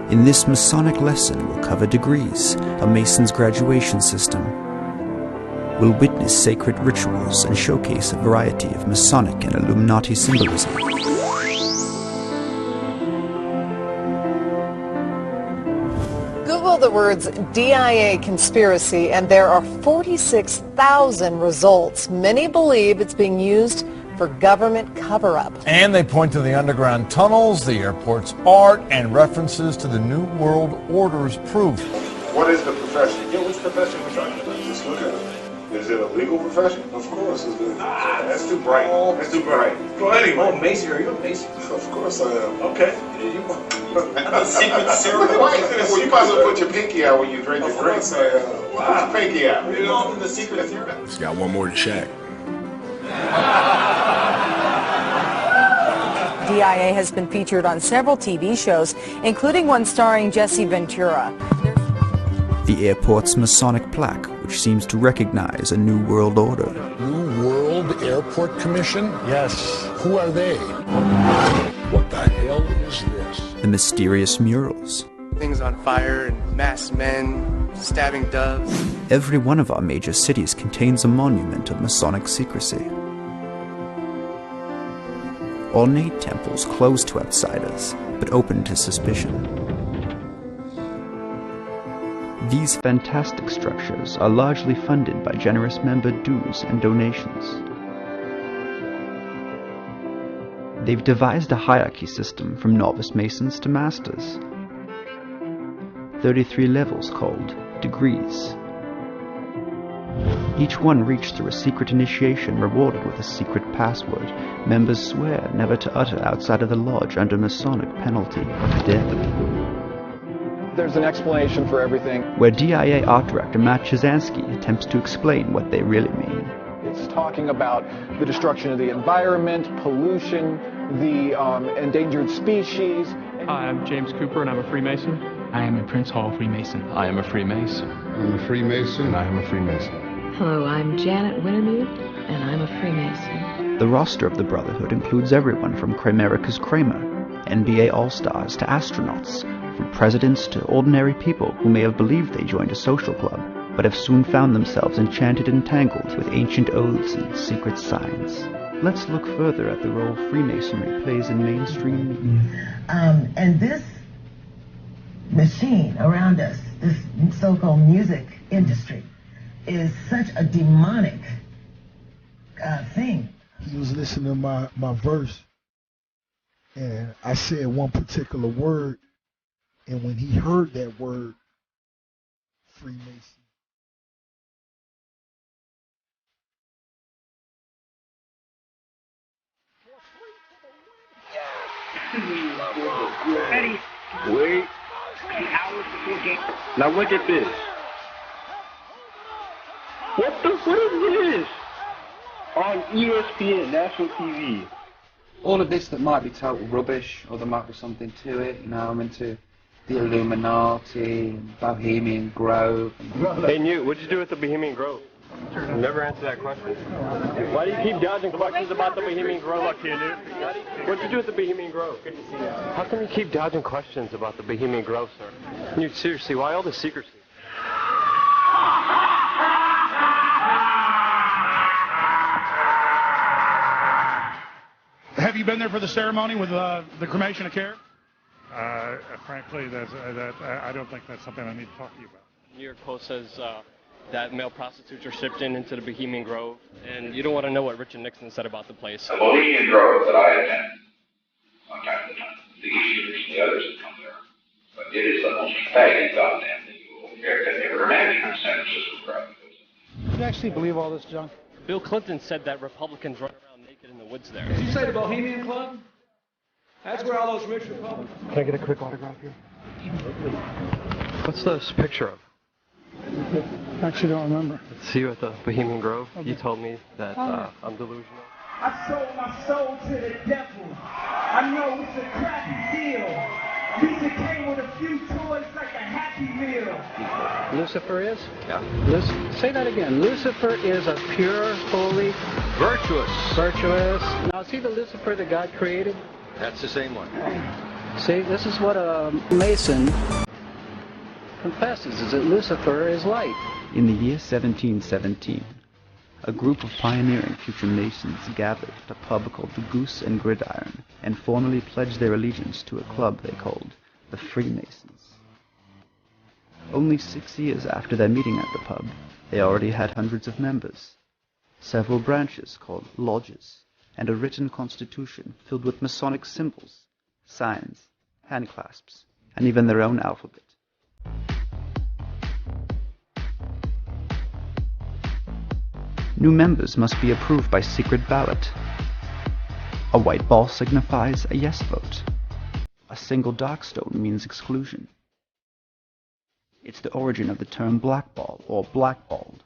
In this Masonic lesson, we'll cover degrees, a Mason's graduation system. We'll witness sacred rituals and showcase a variety of Masonic and Illuminati symbolism. Google the words DIA conspiracy and there are 46,000 results. Many believe it's being used for government cover-up. And they point to the underground tunnels, the airport's art, and references to the New World Order's proof. What is the profession? Yeah, which profession are we talking about? Just look at it. Is it a legal profession? Of course it is. That's too bright. That's too bright. Go ahead. Oh, Mason, are you a Mason? Of course I am. Okay. That's a secret ceremony. Well, you might as well put your pinky out when you drink your drink. Put your pinky out. You're involved in the secret ceremony. It's got one more to check. DIA has been featured on several TV shows, including one starring Jesse Ventura. The airport's Masonic plaque, which seems to recognize a New World Order. New World Airport Commission? Yes. Who are they? What the hell is this? The mysterious murals. Things on fire and masked men stabbing doves. Every one of our major cities contains a monument of Masonic secrecy. Ornate temples closed to outsiders, but open to suspicion. These fantastic structures are largely funded by generous member dues and donations. They've devised a hierarchy system from novice Masons to masters. 33 levels called degrees. Each one reached through a secret initiation rewarded with a secret password. Members swear never to utter outside of the lodge under Masonic penalty of death. There's an explanation for everything. Where DIA art director Matt Chizansky attempts to explain what they really mean. It's talking about the destruction of the environment, pollution, the endangered species. Hi, I'm James Cooper and I'm a Freemason. I am a Prince Hall Freemason. I am a Freemason. I'm a Freemason. And I am a Freemason. Hello, I'm Janet Wintermuth, and I'm a Freemason. The roster of the Brotherhood includes everyone from Kramerica's Kramer, NBA All-Stars to astronauts, from presidents to ordinary people who may have believed they joined a social club, but have soon found themselves enchanted and tangled with ancient oaths and secret signs. Let's look further at the role Freemasonry plays in mainstream media. And this machine around us, this so-called music industry, is such a demonic thing. He was listening to my verse, and I said one particular word, and when he heard that word, Freemason. Eddie, wait. Now look at this. What is this? On ESPN, national TV. All of this that might be total rubbish, or there might be something to it. You know, I'm into the Illuminati, and Bohemian Grove. Hey, Newt, what'd you do with the Bohemian Grove? Never answer that question. Why do you keep dodging questions about the Bohemian Grove? Look here, Newt. What'd you do with the Bohemian Grove? Good to see you. How come you keep dodging questions about the Bohemian Grove, sir? Newt, seriously, why all the secrecy? Have you been there for the ceremony with the cremation of care? Frankly, I don't think that's something I need to talk to you about. New York Post says that male prostitutes are shipped into the Bohemian Grove, and you don't want to know what Richard Nixon said about the place. The Bohemian Grove that I attend, one time to time, the Easterners and the others that come there, but it is the most faggy goddamn thing you could ever imagine in San Francisco crowd. Do you actually believe all this junk? Bill Clinton said that Republicans run around naked in the woods there. Did you say the Bohemian Club? That's where all those rich Republicans... Can I get a quick autograph here? What's this picture of? Actually don't remember. It's you at the Bohemian Grove. Okay. You told me that I'm delusional. I sold my soul to the devil. I know it's a crappy deal. Pizza came with a few toys like a Happy Meal. Lucifer is? Yeah. Say that again. Lucifer is a pure, holy... Virtuous. Virtuous. Now, see the Lucifer that God created? That's the same one. See, this is what a Mason confesses, is that Lucifer is light. In the year 1717, a group of pioneering future Masons gathered at a pub called the Goose and Gridiron and formally pledged their allegiance to a club they called the Freemasons. Only 6 years after their meeting at the pub, they already had hundreds of members, several branches called lodges, and a written constitution filled with Masonic symbols, signs, handclasps, and even their own alphabet. New members must be approved by secret ballot. A white ball signifies a yes vote. A single dark stone means exclusion. It's the origin of the term blackball or blackballed.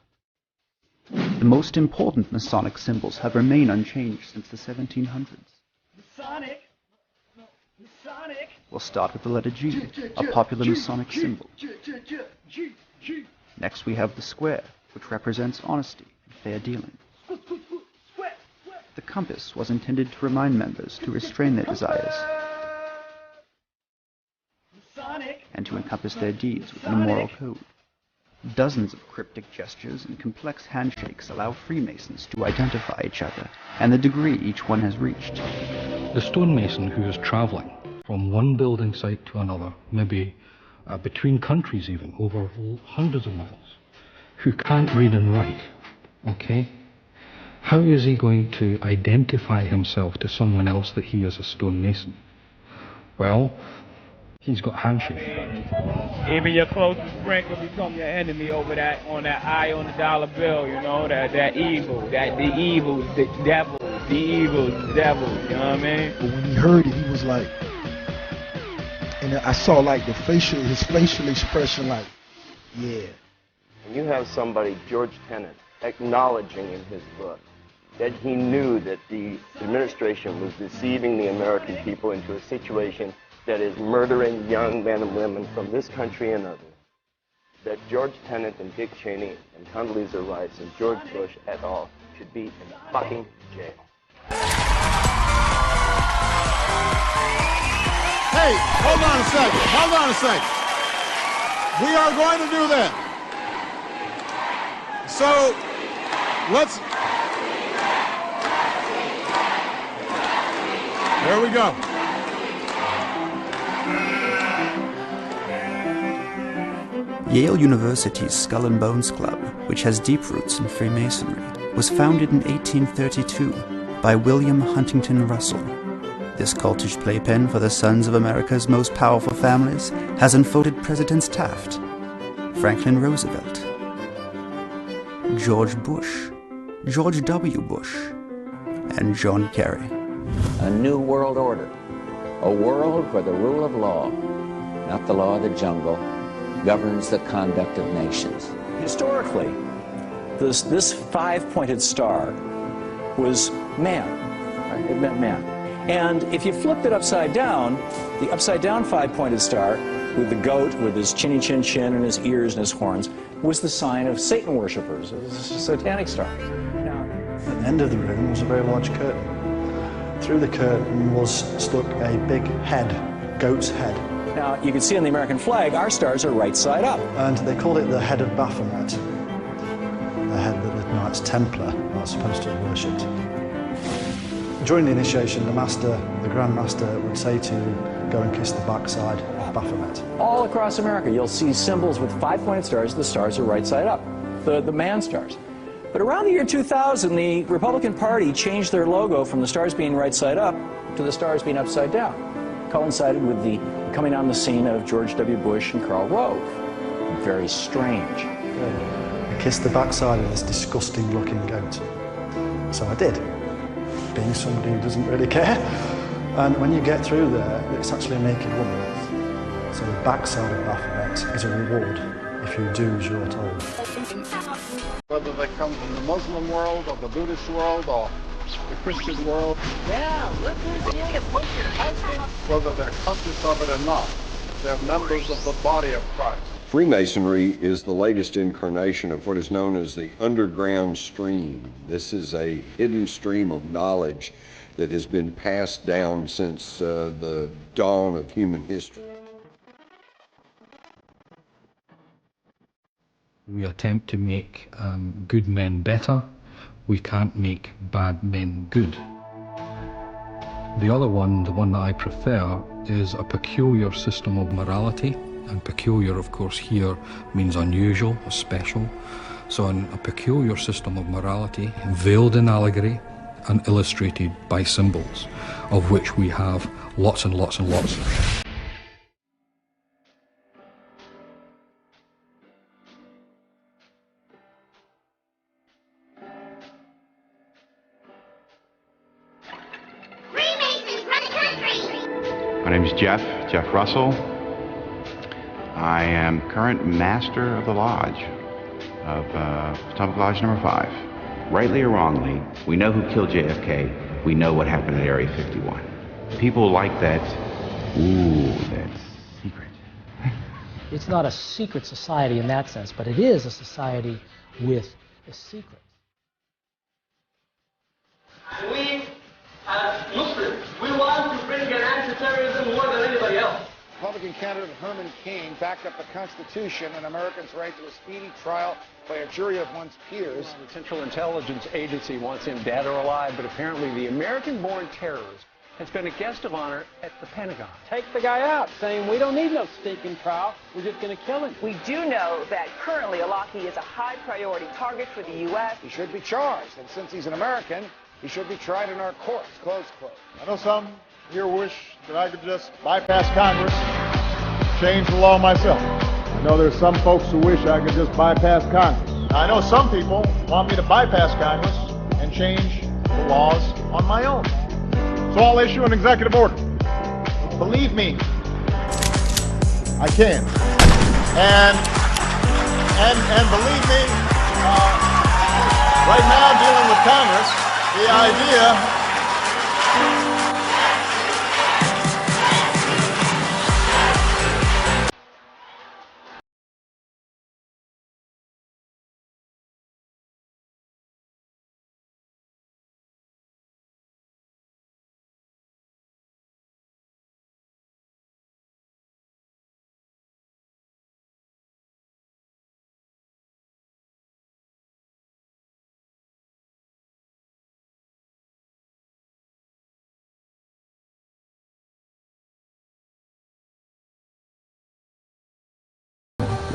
The most important Masonic symbols have remained unchanged since the 1700s. Masonic. We'll start with the letter G, a popular Masonic symbol. Next we have the square, which represents honesty and fair dealing. The compass was intended to remind members to restrain their desires and to encompass their deeds within a moral code. Dozens of cryptic gestures and complex handshakes allow Freemasons to identify each other and the degree each one has reached. The stonemason who is traveling from one building site to another, maybe between countries even, over hundreds of miles, who can't read and write, okay? How is he going to identify himself to someone else that he is a stonemason? Well, he's got handshakes. Even your closest friend could become your enemy over that, on that eye on the dollar bill, you know, that evil, the evil, the devil, you know what I mean? But when he heard it, he was like, and I saw like his facial expression like, yeah. And you have somebody, George Tenet, acknowledging in his book that he knew that the administration was deceiving the American people into a situation that is murdering young men and women from this country and others. That George Tenet and Dick Cheney and Condoleezza Rice and George Bush et al. should be in fucking jail. Hey, hold on a second. We are going to do that. So, let's... There we go. Yale University's Skull and Bones Club, which has deep roots in Freemasonry, was founded in 1832 by William Huntington Russell. This cultish playpen for the sons of America's most powerful families has unfolded Presidents Taft, Franklin Roosevelt, George Bush, George W. Bush, and John Kerry. A new world order, a world where the rule of law, not the law of the jungle, governs the conduct of nations. Historically, this five-pointed star was man. Right? It meant man. And if you flipped it upside down, the upside-down five-pointed star, with the goat, with his chinny chin chin and his ears and his horns, was the sign of Satan worshippers. It was a satanic star. Now, at the end of the room was a very large curtain. Through the curtain was stuck a big head, goat's head. Now, you can see on the American flag, our stars are right side up. And they called it the head of Baphomet, the head that the Knights Templar are supposed to have worshipped. During the initiation, the Grand Master would say to you, go and kiss the backside of Baphomet. All across America, you'll see symbols with five-pointed stars. The stars are right side up, the man stars. But around the year 2000, the Republican Party changed their logo from the stars being right side up to the stars being upside down. Coincided with the coming on the scene of George W. Bush and Karl Rove. Very strange. I kissed the backside of this disgusting-looking goat. So I did, being somebody who doesn't really care. And when you get through there, it's actually a naked woman. So the backside of Baphomet is a reward if you do as you're told. Whether they come from the Muslim world or the Buddhist world or the Christian world. Yeah, look who's getting a picture. Whether they're conscious of it or not, they're members of the body of Christ. Freemasonry is the latest incarnation of what is known as the underground stream. This is a hidden stream of knowledge that has been passed down since the dawn of human history. We attempt to make good men better. We can't make bad men good. The other one, the one that I prefer, is a peculiar system of morality. And peculiar, of course, here means unusual or special. So a peculiar system of morality, veiled in allegory and illustrated by symbols, of which we have lots and lots and lots. My name is Jeff Russell. I am current master of the lodge of Atomic Lodge number 5. Rightly or wrongly, we know who killed JFK. We know what happened at Area 51. People like that, ooh, that's secret. It's not a secret society in that sense, but it is a society with a secret. We, as Muslims, we want to bring an anti-terrorism more than anybody else. Republican candidate Herman Cain backed up the Constitution and Americans' right to a speedy trial by a jury of one's peers. The Central Intelligence Agency wants him dead or alive, but apparently the American-born terrorist has been a guest of honor at the Pentagon. Take the guy out, saying we don't need no stinking trial, we're just going to kill him. We do know that currently Alaki is a high priority target for the U.S. He should be charged, and since he's an American, he should be tried in our courts, close quote. I know some here wish that I could just bypass Congress, change the law myself. I know there's some folks who wish I could just bypass Congress. I know some people want me to bypass Congress and change the laws on my own. So I'll issue an executive order. Believe me, I can. And believe me, right now dealing with Congress, the idea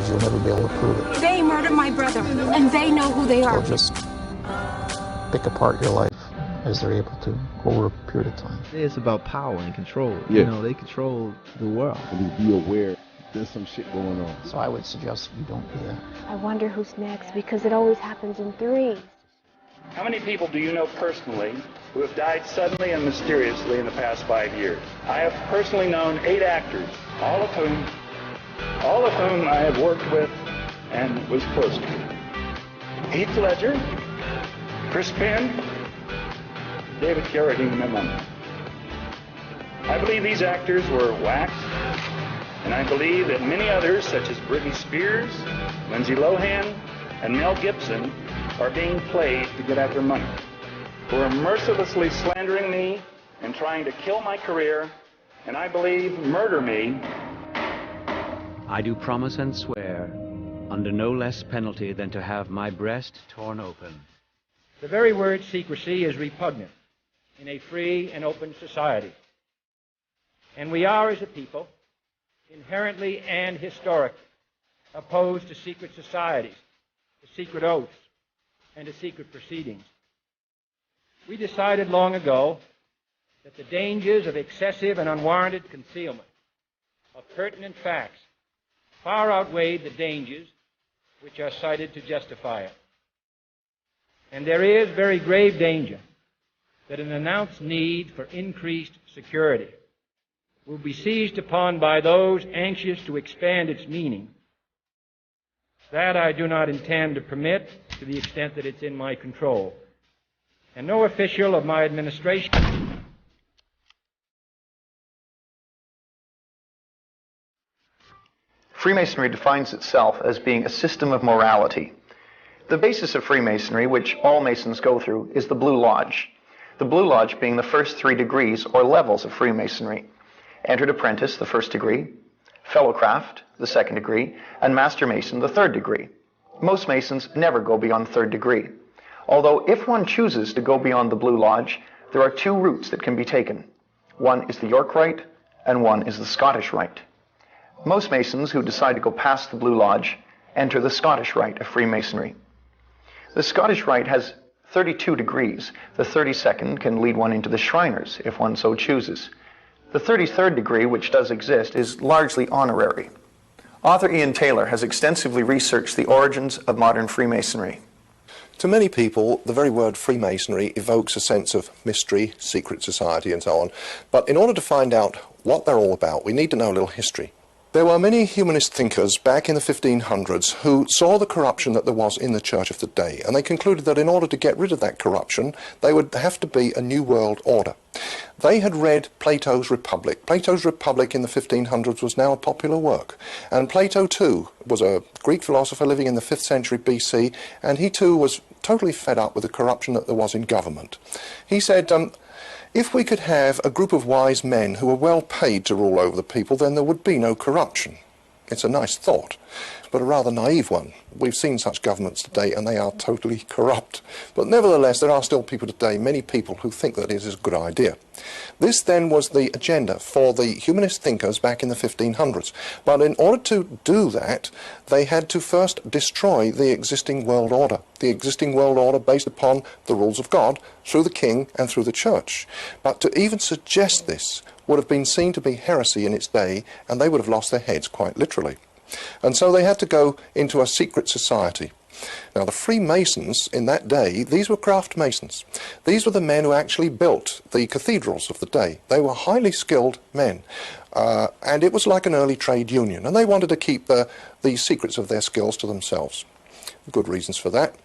you'll never be able to prove it. They murdered my brother, and they know who they are. They'll just pick apart your life as they're able to over a period of time. It's about power and control. Yeah. You know, they control the world. And be aware there's some shit going on. So I would suggest you don't do that. I wonder who's next, because it always happens in threes. How many people do you know personally who have died suddenly and mysteriously in the past 5 years? I have personally known 8 actors, all of whom I have worked with and was close to. Heath Ledger, Chris Penn, David Carradine, and my mom. I believe these actors were whacked, and I believe that many others, such as Britney Spears, Lindsay Lohan, and Mel Gibson, are being played to get at their money, who are mercilessly slandering me and trying to kill my career, and I believe murder me. I do promise and swear, under no less penalty than to have my breast torn open. The very word secrecy is repugnant in a free and open society. And we are, as a people, inherently and historically opposed to secret societies, to secret oaths, and to secret proceedings. We decided long ago that the dangers of excessive and unwarranted concealment of pertinent facts far outweighed the dangers which are cited to justify it. And there is very grave danger that an announced need for increased security will be seized upon by those anxious to expand its meaning. That I do not intend to permit to the extent that it's in my control. And no official of my administration Freemasonry defines itself as being a system of morality. The basis of Freemasonry, which all Masons go through, is the Blue Lodge. the Blue Lodge being the first 3 degrees or levels of Freemasonry. Entered Apprentice, the 1st degree, Fellowcraft, the 2nd degree, and Master Mason, the 3rd degree. Most Masons never go beyond 3rd degree. Although if one chooses to go beyond the Blue Lodge, there are 2 routes that can be taken. One is the York Rite, and one is the Scottish Rite. Most Masons who decide to go past the Blue Lodge enter the Scottish Rite of Freemasonry. The Scottish Rite has 32 degrees. The 32nd can lead one into the Shriners, if one so chooses. The 33rd degree, which does exist, is largely honorary. Author Ian Taylor has extensively researched the origins of modern Freemasonry. To many people, the very word Freemasonry evokes a sense of mystery, secret society and so on. But in order to find out what they're all about, we need to know a little history. There were many humanist thinkers back in the 1500s who saw the corruption that there was in the church of the day, and they concluded that in order to get rid of that corruption, they would have to be a new world order. They had read Plato's Republic. Plato's Republic in the 1500s was now a popular work, and Plato too was a Greek philosopher living in the 5th century BC, and he too was totally fed up with the corruption that there was in government. He said, if we could have a group of wise men who were well paid to rule over the people, then there would be no corruption. It's a nice thought, but a rather naive one. We've seen such governments today and they are totally corrupt. But nevertheless, there are still people today, many people, who think that it is a good idea. This then was the agenda for the humanist thinkers back in the 1500s. But in order to do that, they had to first destroy the existing world order. The existing world order based upon the rules of God, through the king and through the church. But to even suggest this would have been seen to be heresy in its day, and they would have lost their heads quite literally. And so they had to go into a secret society. Now the Freemasons in that day, these were craft masons. These were the men who actually built the cathedrals of the day. They were highly skilled men, and it was like an early trade union, and they wanted to keep the secrets of their skills to themselves. Good reasons for that.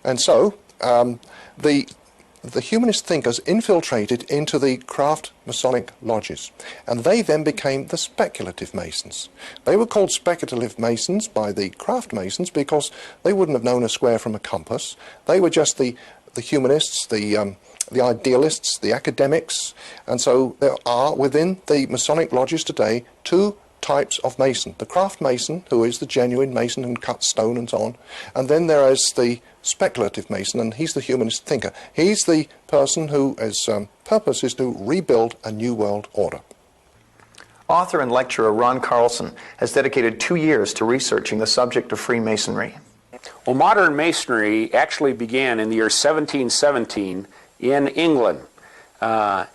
And so the humanist thinkers infiltrated into the craft Masonic lodges, and they then became the speculative Masons. They were called speculative Masons by the craft Masons because they wouldn't have known a square from a compass. They were just the humanists, the idealists, the academics, and so there are within the Masonic lodges today 2 types of Mason. The craft Mason, who is the genuine Mason and cuts stone and so on, and then there is the speculative Mason, and he's the humanist thinker. He's the person who his purpose is to rebuild a new world order. Author and lecturer Ron Carlson has dedicated 2 years to researching the subject of Freemasonry. Well, modern Masonry actually began in the year 1717 in England. The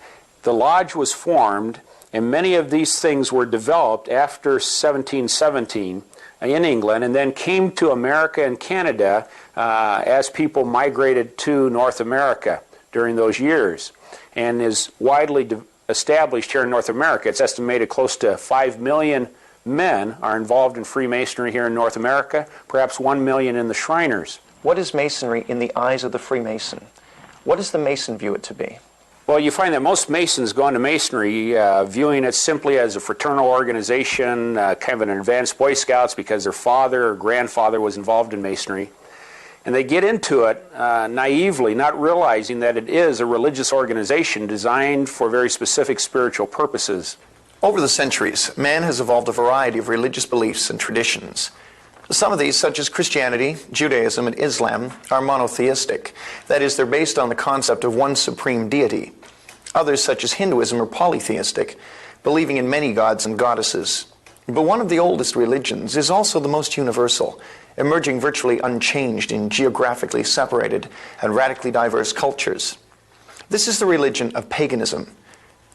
lodge was formed, and many of these things were developed after 1717 in England, and then came to America and Canada as people migrated to North America during those years, and is widely established here in North America. It's estimated close to 5 million men are involved in Freemasonry here in North America, perhaps 1 million in the Shriners. What is Masonry in the eyes of the Freemason? What does the Mason view it to be? Well, you find that most Masons go into Masonry viewing it simply as a fraternal organization, kind of an advanced Boy Scouts because their father or grandfather was involved in Masonry. And they get into it naively, not realizing that it is a religious organization designed for very specific spiritual purposes. Over the centuries, man has evolved a variety of religious beliefs and traditions. Some of these, such as Christianity, Judaism, and Islam, are monotheistic. That is, they're based on the concept of one supreme deity. Others, such as Hinduism, are polytheistic, believing in many gods and goddesses. But one of the oldest religions is also the most universal, emerging virtually unchanged in geographically separated and radically diverse cultures. This is the religion of paganism,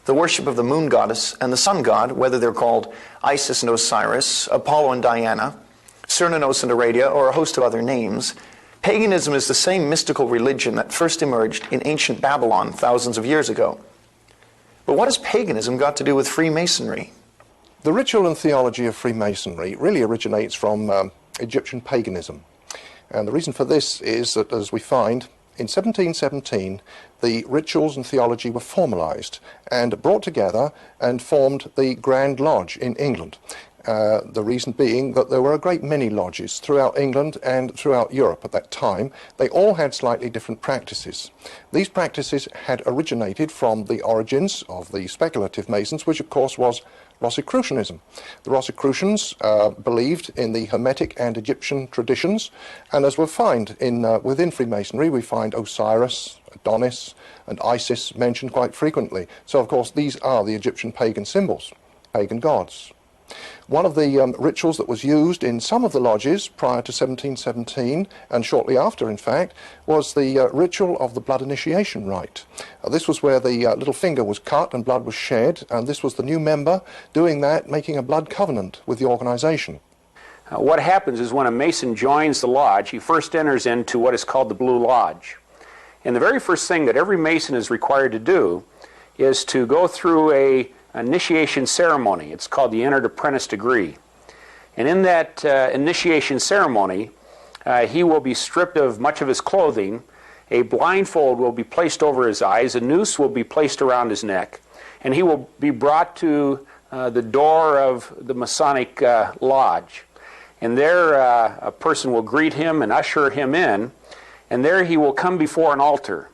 the worship of the moon goddess and the sun god, whether they're called Isis and Osiris, Apollo and Diana, Cernunnos and Aradia, or a host of other names. Paganism is the same mystical religion that first emerged in ancient Babylon thousands of years ago. But what has paganism got to do with Freemasonry? The ritual and theology of Freemasonry really originates from Egyptian paganism. And the reason for this is that, as we find, in 1717, the rituals and theology were formalized and brought together and formed the Grand Lodge in England. The reason being that there were a great many lodges throughout England and throughout Europe at that time. They all had slightly different practices. These practices had originated from the origins of the speculative Masons, which of course was Rosicrucianism. The Rosicrucians believed in the Hermetic and Egyptian traditions, and as we'll find within Freemasonry, we find Osiris, Adonis, and Isis mentioned quite frequently. So of course these are the Egyptian pagan symbols, pagan gods. One of the rituals that was used in some of the lodges prior to 1717, and shortly after in fact, was the ritual of the blood initiation rite. This was where the little finger was cut and blood was shed, and this was the new member doing that, making a blood covenant with the organization. What happens is when a Mason joins the lodge, he first enters into what is called the Blue Lodge. And the very first thing that every Mason is required to do is to go through an initiation ceremony. It's called the Entered Apprentice Degree. And in that initiation ceremony, he will be stripped of much of his clothing, a blindfold will be placed over his eyes, a noose will be placed around his neck, and he will be brought to the door of the Masonic lodge. And there a person will greet him and usher him in, and there he will come before an altar.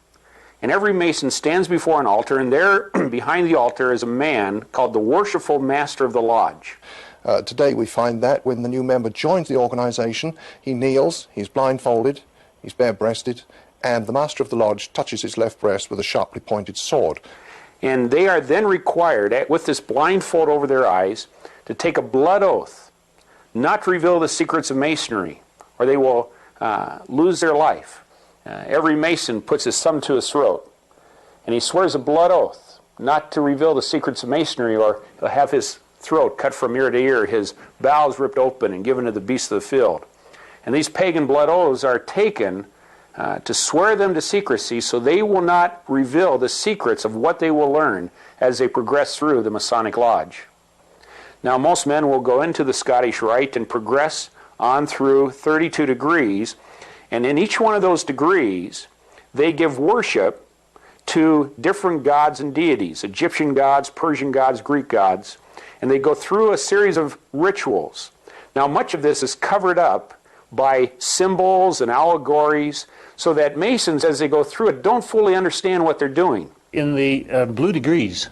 And every Mason stands before an altar, and there behind the altar is a man called the Worshipful Master of the Lodge. Today we find that when the new member joins the organization, he kneels, he's blindfolded, he's bare-breasted, and the Master of the Lodge touches his left breast with a sharply pointed sword. And they are then required, with this blindfold over their eyes, to take a blood oath, not to reveal the secrets of Masonry, or they will lose their life. Every Mason puts his thumb to his throat, and he swears a blood oath not to reveal the secrets of Masonry, or he'll have his throat cut from ear to ear, his bowels ripped open and given to the beasts of the field. And these pagan blood oaths are taken to swear them to secrecy, so they will not reveal the secrets of what they will learn as they progress through the Masonic Lodge. Now, most men will go into the Scottish Rite and progress on through 32 degrees, and in each one of those degrees, they give worship to different gods and deities, Egyptian gods, Persian gods, Greek gods, and they go through a series of rituals. Now, much of this is covered up by symbols and allegories, so that Masons, as they go through it, don't fully understand what they're doing. In the blue degrees,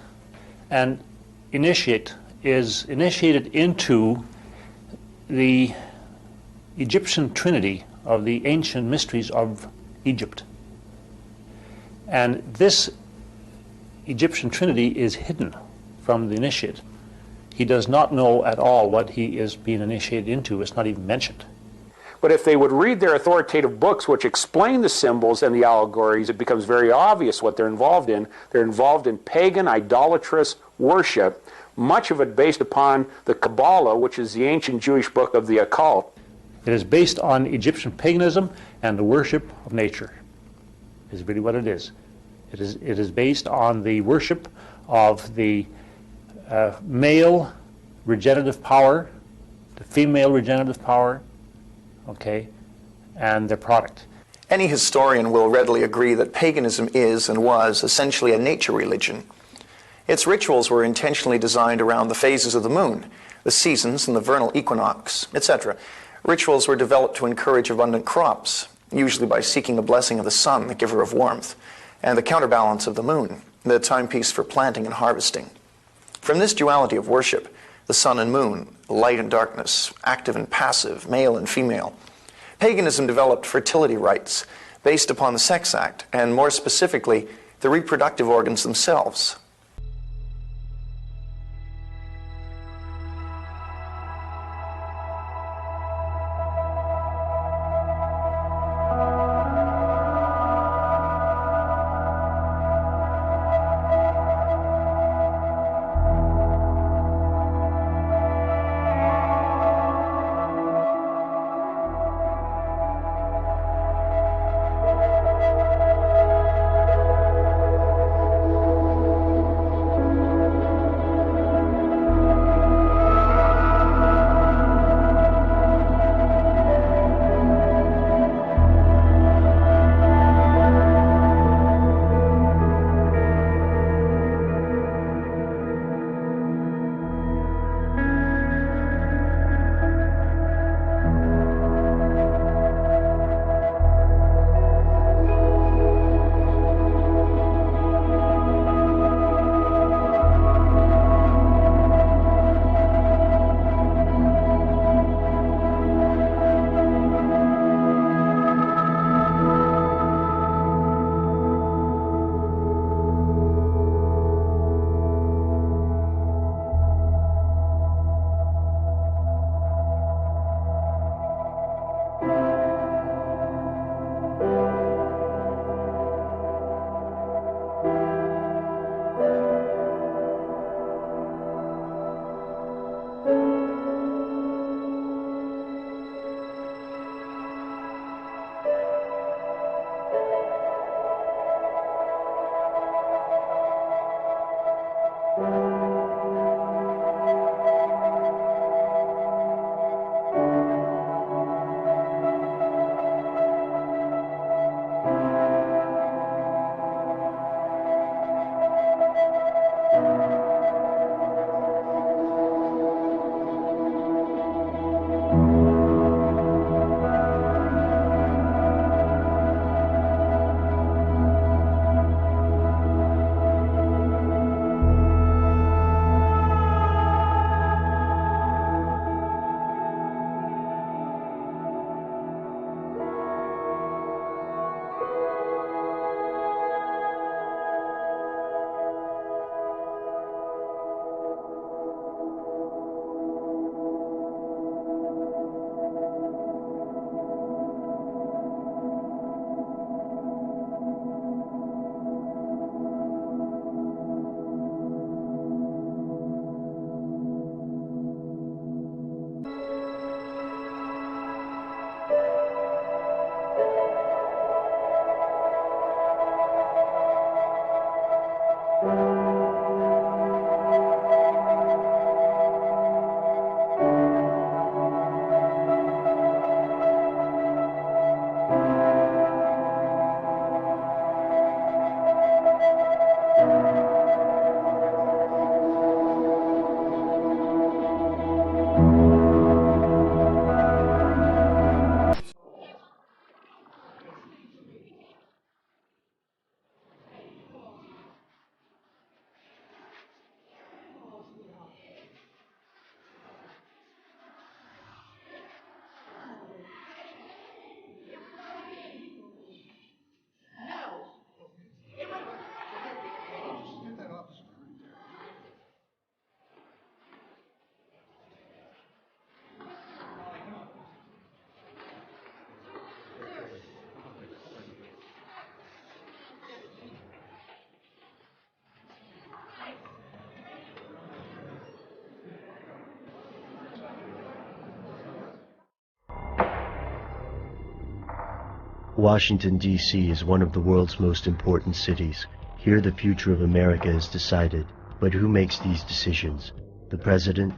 an initiate is initiated into the Egyptian trinity of the ancient mysteries of Egypt. And this Egyptian trinity is hidden from the initiate. He does not know at all what he is being initiated into. It's not even mentioned. But if they would read their authoritative books which explain the symbols and the allegories, it becomes very obvious what they're involved in. They're involved in pagan, idolatrous worship, much of it based upon the Kabbalah, which is the ancient Jewish book of the occult. It is based on Egyptian paganism and the worship of nature, is really what it is. It is based on the worship of the male regenerative power, the female regenerative power, okay, and their product. Any historian will readily agree that paganism is and was essentially a nature religion. Its rituals were intentionally designed around the phases of the moon, the seasons and the vernal equinox, etc. Rituals were developed to encourage abundant crops, usually by seeking the blessing of the sun, the giver of warmth, and the counterbalance of the moon, the timepiece for planting and harvesting. From this duality of worship, the sun and moon, light and darkness, active and passive, male and female, paganism developed fertility rites based upon the sex act, and more specifically, the reproductive organs themselves. Washington, D.C. is one of the world's most important cities. Here the future of America is decided. But who makes these decisions? The President?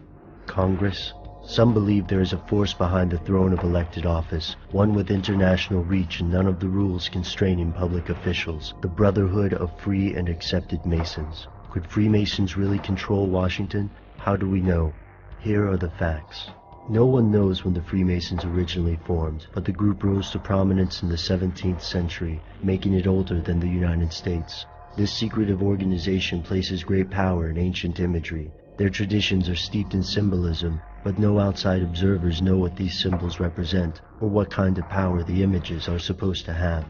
Congress? Some believe there is a force behind the throne of elected office, one with international reach and none of the rules constraining public officials, the Brotherhood of Free and Accepted Masons. Could Freemasons really control Washington? How do we know? Here are the facts. No one knows when the Freemasons originally formed, but the group rose to prominence in the 17th century, making it older than the United States. This secretive organization places great power in ancient imagery. Their traditions are steeped in symbolism, but no outside observers know what these symbols represent, or what kind of power the images are supposed to have.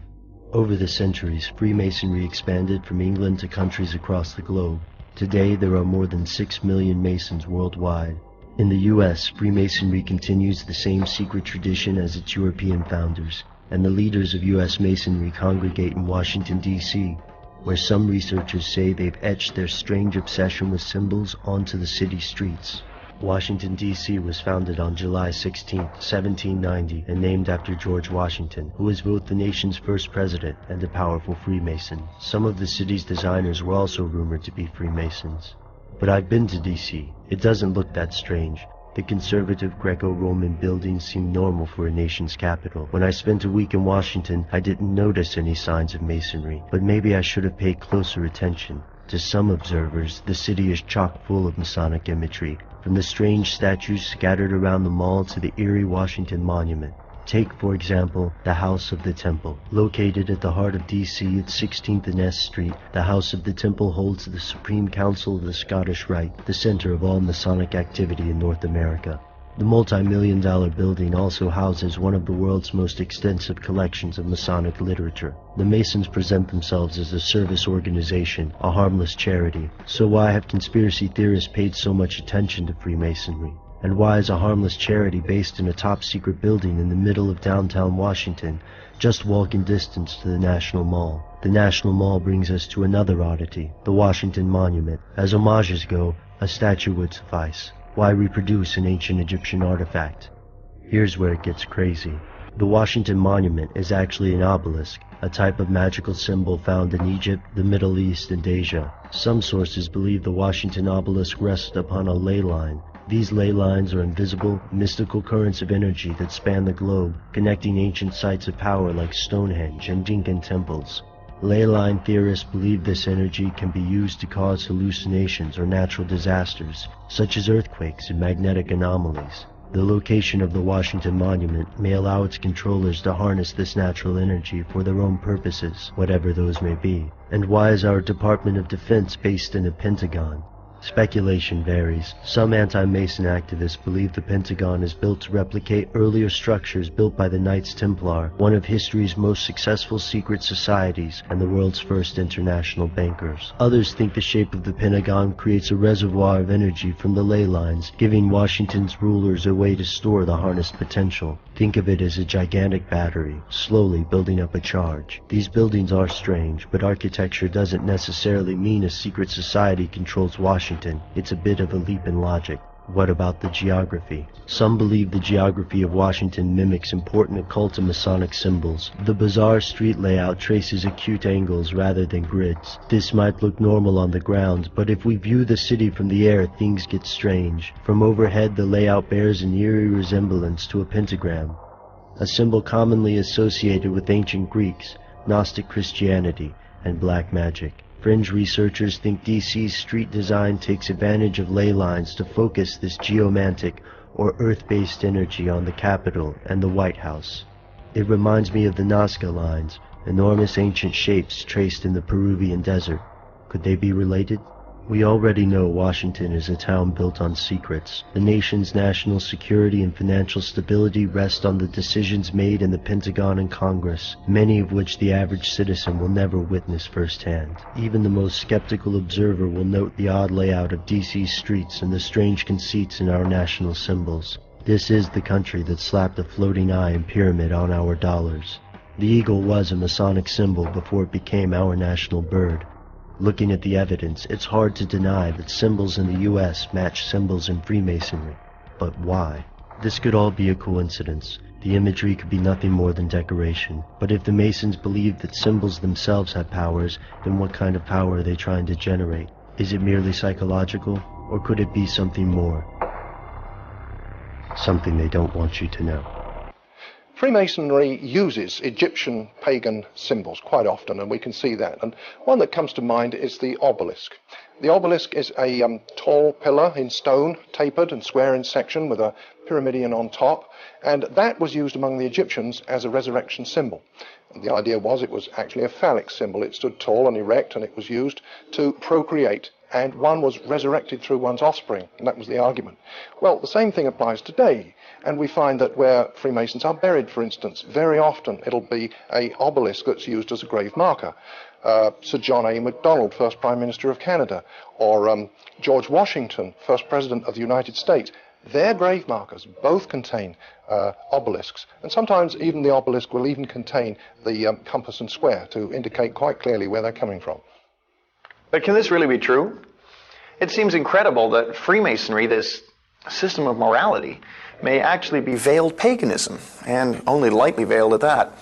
Over the centuries, Freemasonry expanded from England to countries across the globe. Today, there are more than 6 million Masons worldwide. In the U.S., Freemasonry continues the same secret tradition as its European founders, and the leaders of U.S. Masonry congregate in Washington, D.C., where some researchers say they've etched their strange obsession with symbols onto the city streets. Washington, D.C. was founded on July 16, 1790, and named after George Washington, who was both the nation's first president and a powerful Freemason. Some of the city's designers were also rumored to be Freemasons. But I've been to D.C. It doesn't look that strange. The conservative Greco-Roman buildings seem normal for a nation's capital. When I spent a week in Washington, I didn't notice any signs of masonry, but maybe I should have paid closer attention. To some observers, the city is chock full of Masonic imagery, from the strange statues scattered around the mall to the eerie Washington Monument. Take, for example, the House of the Temple. Located at the heart of D.C. at 16th and S Street, the House of the Temple holds the Supreme Council of the Scottish Rite, the center of all Masonic activity in North America. The multi-million-dollar building also houses one of the world's most extensive collections of Masonic literature. The Masons present themselves as a service organization, a harmless charity. So why have conspiracy theorists paid so much attention to Freemasonry? And why is a harmless charity based in a top-secret building in the middle of downtown Washington, just walking distance to the National Mall? The National Mall brings us to another oddity, the Washington Monument. As homages go, a statue would suffice. Why reproduce an ancient Egyptian artifact? Here's where it gets crazy. The Washington Monument is actually an obelisk, a type of magical symbol found in Egypt, the Middle East, and Asia. Some sources believe the Washington obelisk rests upon a ley line. These ley lines are invisible, mystical currents of energy that span the globe, connecting ancient sites of power like Stonehenge and Incan temples. Ley line theorists believe this energy can be used to cause hallucinations or natural disasters, such as earthquakes and magnetic anomalies. The location of the Washington Monument may allow its controllers to harness this natural energy for their own purposes, whatever those may be. And why is our Department of Defense based in a Pentagon? Speculation varies. Some anti-Mason activists believe the Pentagon is built to replicate earlier structures built by the Knights Templar, one of history's most successful secret societies and the world's first international bankers. Others think the shape of the Pentagon creates a reservoir of energy from the ley lines, giving Washington's rulers a way to store the harnessed potential. Think of it as a gigantic battery, slowly building up a charge. These buildings are strange, but architecture doesn't necessarily mean a secret society controls Washington. It's a bit of a leap in logic. What about the geography? Some believe the geography of Washington mimics important occult and Masonic symbols. The bizarre street layout traces acute angles rather than grids. This might look normal on the ground, but if we view the city from the air, things get strange. From overhead, the layout bears an eerie resemblance to a pentagram, a symbol commonly associated with ancient Greeks, Gnostic Christianity, and black magic. Fringe researchers think DC's street design takes advantage of ley lines to focus this geomantic or earth-based energy on the Capitol and the White House. It reminds me of the Nazca lines, enormous ancient shapes traced in the Peruvian desert. Could they be related? We already know Washington is a town built on secrets. The nation's national security and financial stability rest on the decisions made in the Pentagon and Congress, many of which the average citizen will never witness firsthand. Even the most skeptical observer will note the odd layout of DC's streets and the strange conceits in our national symbols. This is the country that slapped a floating eye and pyramid on our dollars. The eagle was a Masonic symbol before it became our national bird. Looking at the evidence, it's hard to deny that symbols in the U.S. match symbols in Freemasonry. But why? This could all be a coincidence. The imagery could be nothing more than decoration. But if the Masons believe that symbols themselves have powers, then what kind of power are they trying to generate? Is it merely psychological, or could it be something more? Something they don't want you to know. Freemasonry uses Egyptian pagan symbols quite often, and we can see that. And one that comes to mind is the obelisk. The obelisk is a tall pillar in stone, tapered and square in section with a pyramidion on top, and that was used among the Egyptians as a resurrection symbol. And the idea was it was actually a phallic symbol. It stood tall and erect, and it was used to procreate, and one was resurrected through one's offspring, and that was the argument. Well, the same thing applies today, and we find that where Freemasons are buried, for instance, very often it'll be an obelisk that's used as a grave marker. Sir John A. Macdonald, first Prime Minister of Canada, or George Washington, first President of the United States. Their grave markers both contain obelisks, and sometimes even the obelisk will even contain the compass and square to indicate quite clearly where they're coming from. But can this really be true? It seems incredible that Freemasonry, this system of morality, may actually be veiled paganism, and only lightly veiled at that.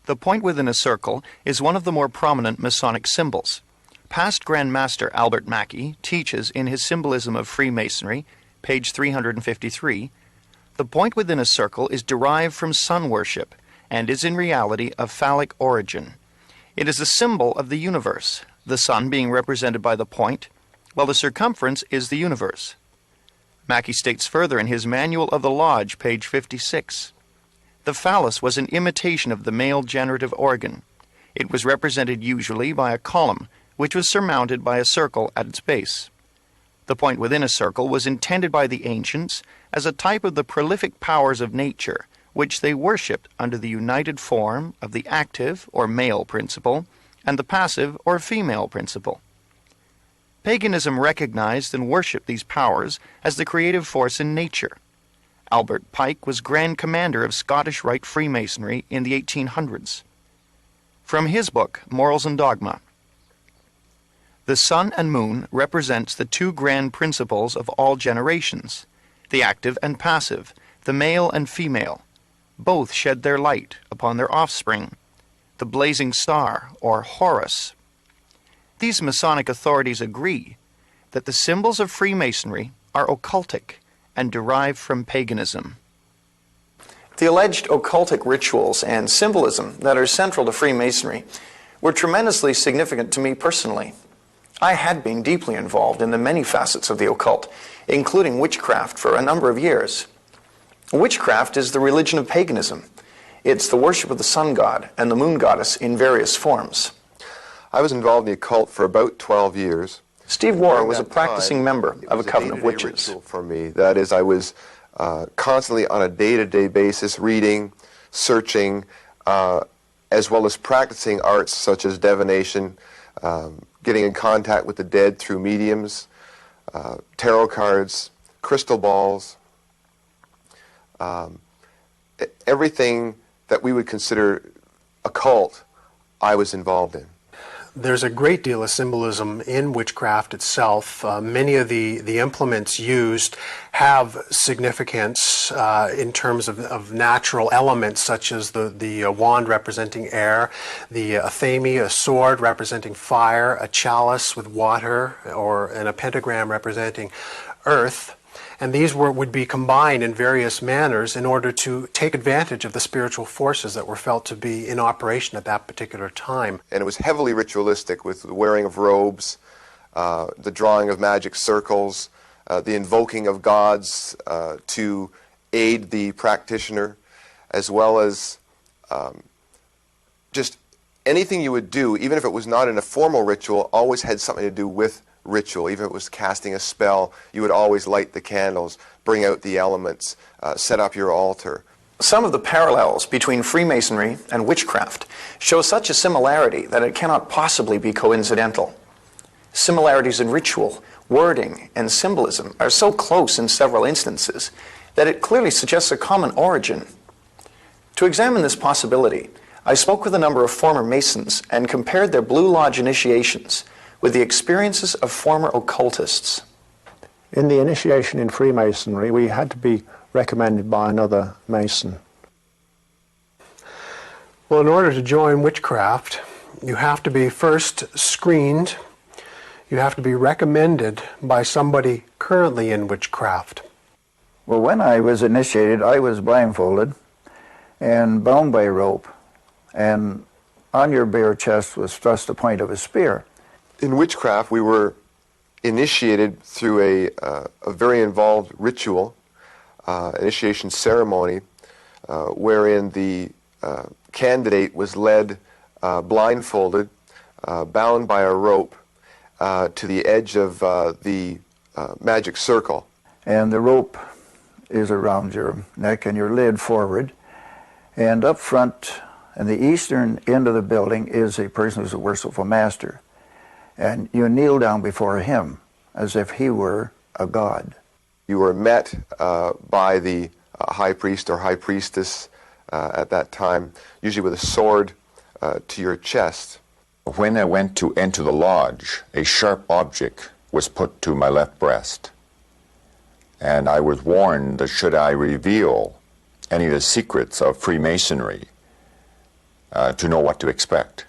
The point within a circle is one of the more prominent Masonic symbols. Past Grand Master Albert Mackey teaches in his Symbolism of Freemasonry, page 353, the point within a circle is derived from sun worship and is in reality of phallic origin. It is a symbol of the universe, the sun being represented by the point, while the circumference is the universe. Mackey states further in his Manual of the Lodge, page 56, the phallus was an imitation of the male generative organ. It was represented usually by a column, which was surmounted by a circle at its base. The point within a circle was intended by the ancients as a type of the prolific powers of nature, which they worshipped under the united form of the active or male principle and the passive or female principle. Paganism recognized and worshipped these powers as the creative force in nature. Albert Pike was Grand Commander of Scottish Rite Freemasonry in the 1800s. From his book, Morals and Dogma, the sun and moon represents the two grand principles of all generations, the active and passive, the male and female. Both shed their light upon their offspring, the blazing star, or Horus. These Masonic authorities agree that the symbols of Freemasonry are occultic and derived from paganism. The alleged occultic rituals and symbolism that are central to Freemasonry were tremendously significant to me personally. I had been deeply involved in the many facets of the occult, including witchcraft for a number of years. Witchcraft is the religion of paganism. It's the worship of the sun god and the moon goddess in various forms. I was involved in the occult for about 12 years. Steve Warren was a practicing member of a coven of witches. Ritual for me. That is, I was constantly on a day-to-day basis reading, searching, as well as practicing arts such as divination, getting in contact with the dead through mediums, tarot cards, crystal balls, everything that we would consider occult, I was involved in. There's a great deal of symbolism in witchcraft itself. Many of the implements used have significance in terms of natural elements, such as the wand representing air, the athame, a sword representing fire, a chalice with water, and a pentagram representing earth. And these would be combined in various manners in order to take advantage of the spiritual forces that were felt to be in operation at that particular time. And it was heavily ritualistic, with the wearing of robes, the drawing of magic circles, the invoking of gods to aid the practitioner, as well as just anything you would do, even if it was not in a formal ritual, always had something to do with ritual. Even if it was casting a spell, you would always light the candles, bring out the elements, set up your altar. Some of the parallels between Freemasonry and witchcraft show such a similarity that it cannot possibly be coincidental. Similarities in ritual, wording, and symbolism are so close in several instances that it clearly suggests a common origin. To examine this possibility, I spoke with a number of former Masons and compared their Blue Lodge initiations with the experiences of former occultists. In the initiation in Freemasonry, we had to be recommended by another Mason. Well, in order to join witchcraft, you have to be first screened. You have to be recommended by somebody currently in witchcraft. Well, when I was initiated, I was blindfolded and bound by a rope, and on your bare chest was thrust the point of a spear. In witchcraft, we were initiated through a very involved ritual, initiation ceremony, wherein the candidate was led blindfolded, bound by a rope to the edge of the magic circle. And the rope is around your neck and you're led forward. And up front, in the eastern end of the building, is a person who's a worshipful master. And you kneel down before him as if he were a god. You were met by the high priest or high priestess at that time, usually with a sword to your chest. When I went to enter the lodge, a sharp object was put to my left breast. And I was warned that should I reveal any of the secrets of Freemasonry, to know what to expect.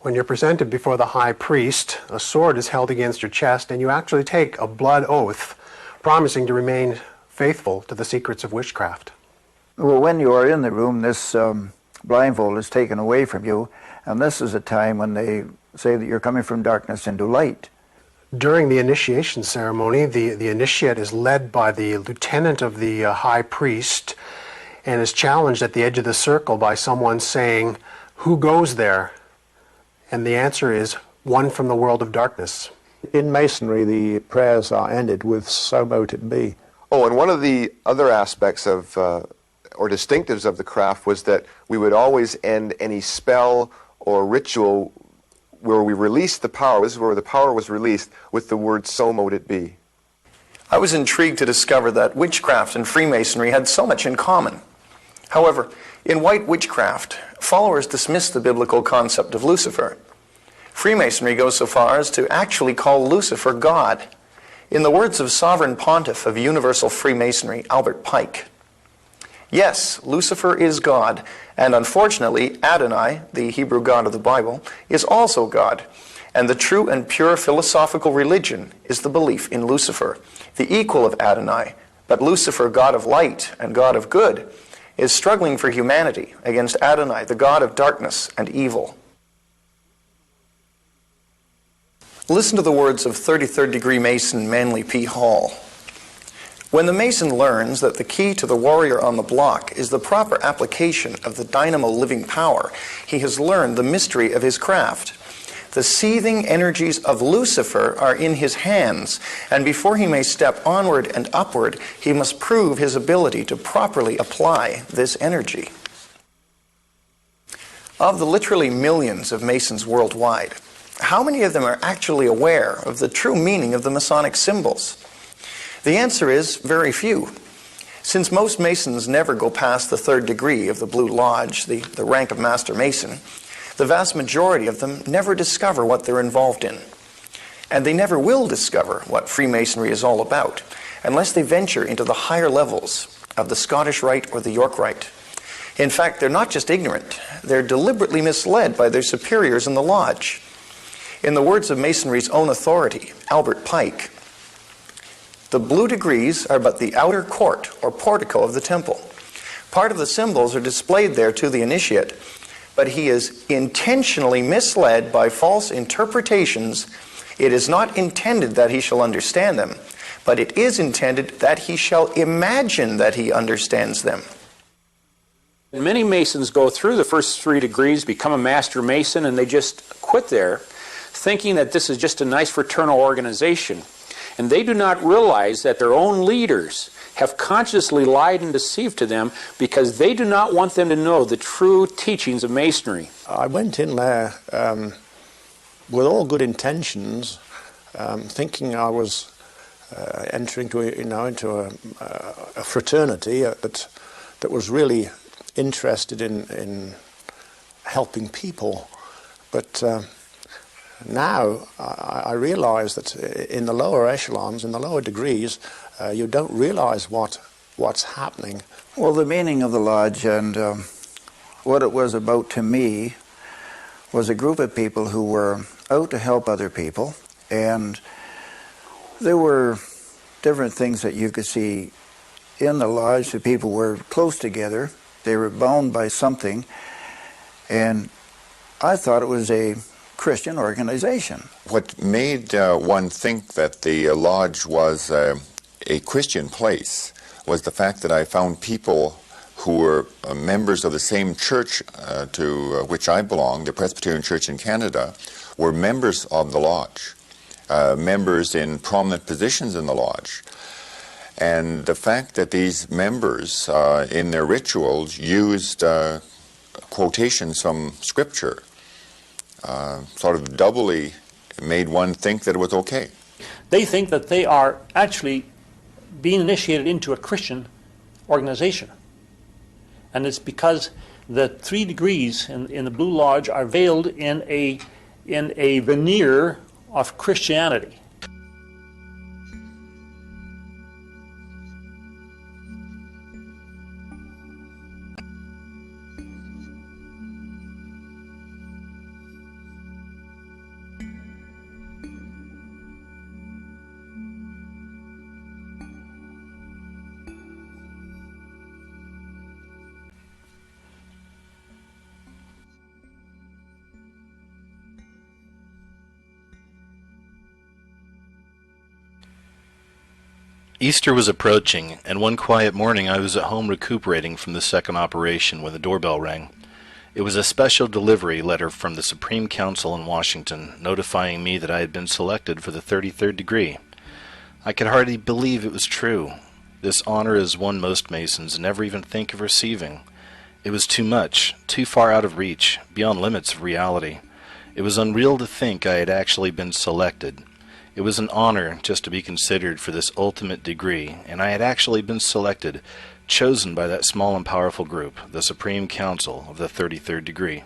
When you're presented before the high priest, a sword is held against your chest, and you actually take a blood oath, promising to remain faithful to the secrets of witchcraft. Well, when you are in the room, this blindfold is taken away from you, and this is a time when they say that you're coming from darkness into light. During the initiation ceremony, the initiate is led by the lieutenant of the high priest and is challenged at the edge of the circle by someone saying, "Who goes there?" And the answer is, "One from the world of darkness." In Masonry, the prayers are ended with "So mote it be." Oh, and one of the other aspects of, or distinctives of the craft was that we would always end any spell or ritual where we released the power, this is where the power was released, with the word "So mote it be." I was intrigued to discover that witchcraft and Freemasonry had so much in common. However, in white witchcraft, followers dismiss the biblical concept of Lucifer. Freemasonry goes so far as to actually call Lucifer God. In the words of Sovereign Pontiff of Universal Freemasonry, Albert Pike, yes, Lucifer is God, and unfortunately, Adonai, the Hebrew God of the Bible, is also God. And the true and pure philosophical religion is the belief in Lucifer, the equal of Adonai. But Lucifer, God of light and God of good, is struggling for humanity against Adonai, the God of darkness and evil. Listen to the words of 33rd degree Mason Manly P. Hall. When the Mason learns that the key to the warrior on the block is the proper application of the dynamo living power, he has learned the mystery of his craft. The seething energies of Lucifer are in his hands, and before he may step onward and upward, he must prove his ability to properly apply this energy. Of the literally millions of Masons worldwide, how many of them are actually aware of the true meaning of the Masonic symbols? The answer is very few. Since most Masons never go past the 3rd degree of the Blue Lodge, the rank of Master Mason, the vast majority of them never discover what they're involved in. And they never will discover what Freemasonry is all about, unless they venture into the higher levels of the Scottish Rite or the York Rite. In fact, they're not just ignorant, they're deliberately misled by their superiors in the lodge. In the words of Masonry's own authority, Albert Pike, the blue degrees are but the outer court or portico of the temple. Part of the symbols are displayed there to the initiate, but he is intentionally misled by false interpretations. It is not intended that he shall understand them, but it is intended that he shall imagine that he understands them. Many Masons go through the first 3 degrees, become a Master Mason, and they just quit there, thinking that this is just a nice fraternal organization. And they do not realize that their own leaders have consciously lied and deceived to them because they do not want them to know the true teachings of Masonry. I went in there with all good intentions, thinking I was entering into a fraternity that was really interested in helping people. But now I realize that in the lower echelons, in the lower degrees, you don't realize what what's happening? Well, the meaning of the lodge and what it was about to me was a group of people who were out to help other people, and there were different things that you could see in the lodge. The people were close together, they were bound by something, and I thought it was a Christian organization. What made one think that the lodge was a Christian place was the fact that I found people who were members of the same church to which I belong, the Presbyterian Church in Canada, were members of the lodge, members in prominent positions in the lodge. And the fact that these members in their rituals used quotations from Scripture sort of doubly made one think that it was okay. They think that they are actually being initiated into a Christian organization. And it's because the 3 degrees in the Blue Lodge are veiled in a veneer of Christianity. Easter was approaching, and one quiet morning I was at home recuperating from the second operation when the doorbell rang. It was a special delivery letter from the Supreme Council in Washington, notifying me that I had been selected for the 33rd degree. I could hardly believe it was true. This honor is one most Masons never even think of receiving. It was too much, too far out of reach, beyond limits of reality. It was unreal to think I had actually been selected. It was an honor just to be considered for this ultimate degree, and I had actually been selected, chosen by that small and powerful group, the Supreme Council of the 33rd degree.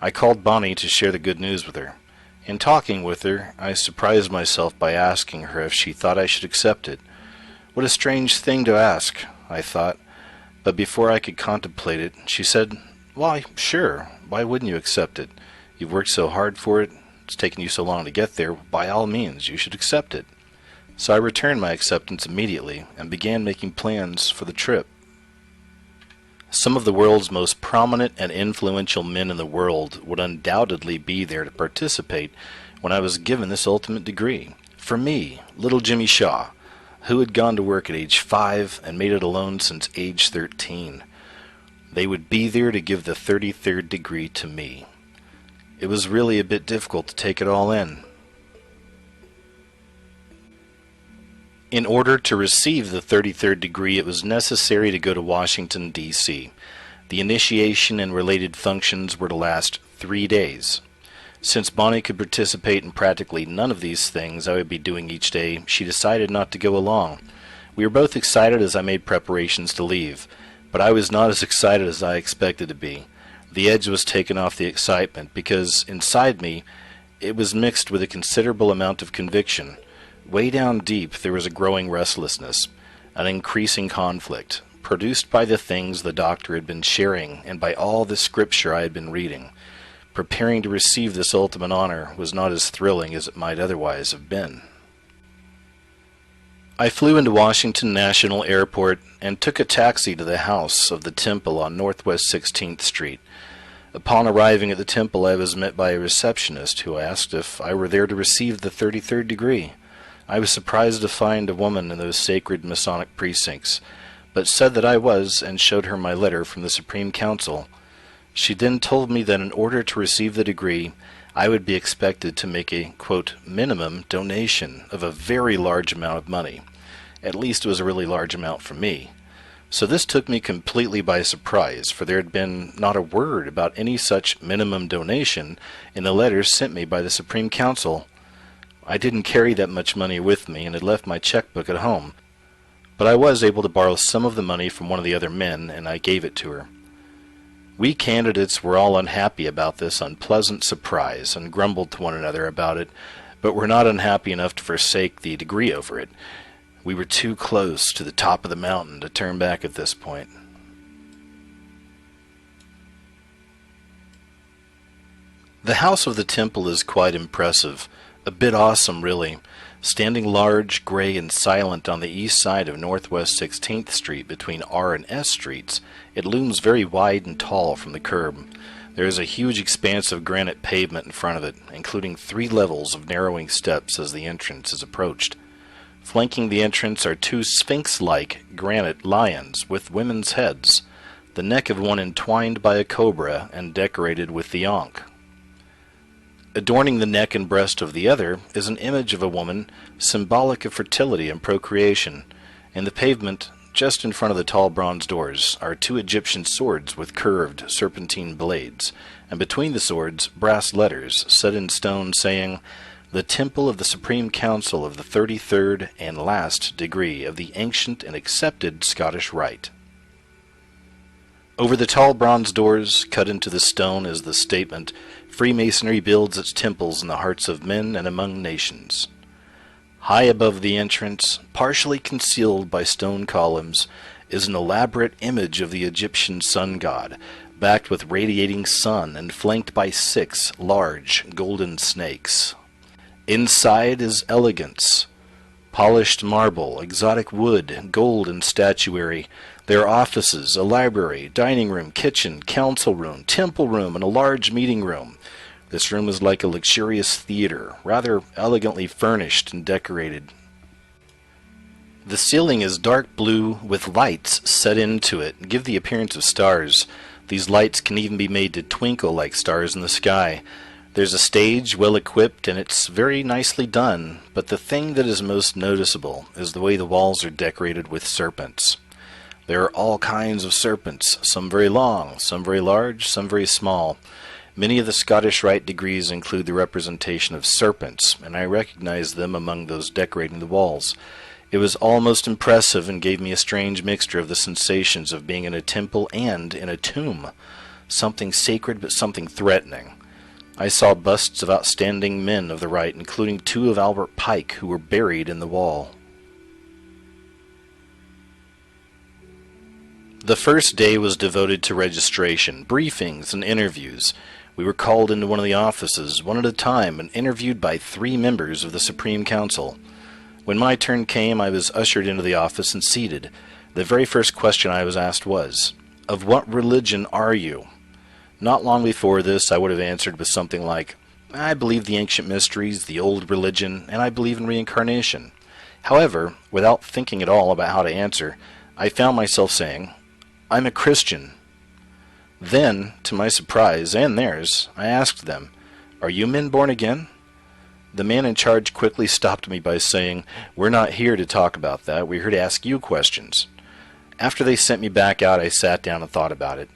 I called Bonnie to share the good news with her. In talking with her, I surprised myself by asking her if she thought I should accept it. What a strange thing to ask, I thought, but before I could contemplate it, she said, "Why, sure, why wouldn't you accept it? You've worked so hard for it. It's taken you so long to get there, by all means, you should accept it." So I returned my acceptance immediately and began making plans for the trip. Some of the world's most prominent and influential men in the world would undoubtedly be there to participate when I was given this ultimate degree. For me, little Jimmy Shaw, who had gone to work at age 5 and made it alone since age 13. They would be there to give the 33rd degree to me. It was really a bit difficult to take it all in. In order to receive the 33rd degree, it was necessary to go to Washington, D.C. The initiation and related functions were to last 3 days. Since Bonnie could participate in practically none of these things I would be doing each day, she decided not to go along. We were both excited as I made preparations to leave, but I was not as excited as I expected to be. The edge was taken off the excitement because inside me it was mixed with a considerable amount of conviction. Way down deep there was a growing restlessness, an increasing conflict, produced by the things the doctor had been sharing and by all the scripture I had been reading. Preparing to receive this ultimate honor was not as thrilling as it might otherwise have been. I flew into Washington National Airport and took a taxi to the house of the temple on Northwest 16th Street. Upon arriving at the temple, I was met by a receptionist who asked if I were there to receive the 33rd degree. I was surprised to find a woman in those sacred Masonic precincts, but said that I was and showed her my letter from the Supreme Council. She then told me that in order to receive the degree, I would be expected to make a, quote, minimum donation of a very large amount of money. At least it was a really large amount for me. So this took me completely by surprise, for there had been not a word about any such minimum donation in the letters sent me by the Supreme Council. I didn't carry that much money with me and had left my checkbook at home, but I was able to borrow some of the money from one of the other men, and I gave it to her. We candidates were all unhappy about this unpleasant surprise and grumbled to one another about it, but were not unhappy enough to forsake the degree over it. We were too close to the top of the mountain to turn back at this point. The house of the temple is quite impressive, a bit awesome really. Standing large, gray, and silent on the east side of Northwest 16th Street between R and S Streets, it looms very wide and tall from the curb. There is a huge expanse of granite pavement in front of it, including 3 levels of narrowing steps as the entrance is approached. Flanking the entrance are 2 sphinx-like granite lions with women's heads, the neck of one entwined by a cobra and decorated with the ankh. Adorning the neck and breast of the other is an image of a woman, symbolic of fertility and procreation. In the pavement, just in front of the tall bronze doors, are 2 Egyptian swords with curved, serpentine blades, and between the swords, brass letters set in stone saying, "The Temple of the Supreme Council of the 33rd and last degree of the ancient and accepted Scottish Rite." Over the tall bronze doors, cut into the stone, is the statement, "Freemasonry builds its temples in the hearts of men and among nations." High above the entrance, partially concealed by stone columns, is an elaborate image of the Egyptian sun god, backed with radiating sun and flanked by 6 large golden snakes. Inside is elegance. Polished marble, exotic wood, gold, and statuary. There are offices, a library, dining room, kitchen, council room, temple room, and a large meeting room. This room is like a luxurious theater, rather elegantly furnished and decorated. The ceiling is dark blue with lights set into it and give the appearance of stars. These lights can even be made to twinkle like stars in the sky. There's a stage well equipped and it's very nicely done, but the thing that is most noticeable is the way the walls are decorated with serpents. There are all kinds of serpents, some very long, some very large, some very small. Many of the Scottish Rite degrees include the representation of serpents, and I recognized them among those decorating the walls. It was almost impressive and gave me a strange mixture of the sensations of being in a temple and in a tomb. Something sacred but something threatening. I saw busts of outstanding men of the Rite, including 2 of Albert Pike, who were buried in the wall. The first day was devoted to registration, briefings, and interviews. We were called into one of the offices, one at a time, and interviewed by 3 members of the Supreme Council. When my turn came, I was ushered into the office and seated. The very first question I was asked was, "Of what religion are you?" Not long before this, I would have answered with something like, "I believe the ancient mysteries, the old religion, and I believe in reincarnation." However, without thinking at all about how to answer, I found myself saying, "I'm a Christian." Then, to my surprise, and theirs, I asked them, "Are you men born again?" The man in charge quickly stopped me by saying, "We're not here to talk about that. We're here to ask you questions." After they sent me back out, I sat down and thought about it.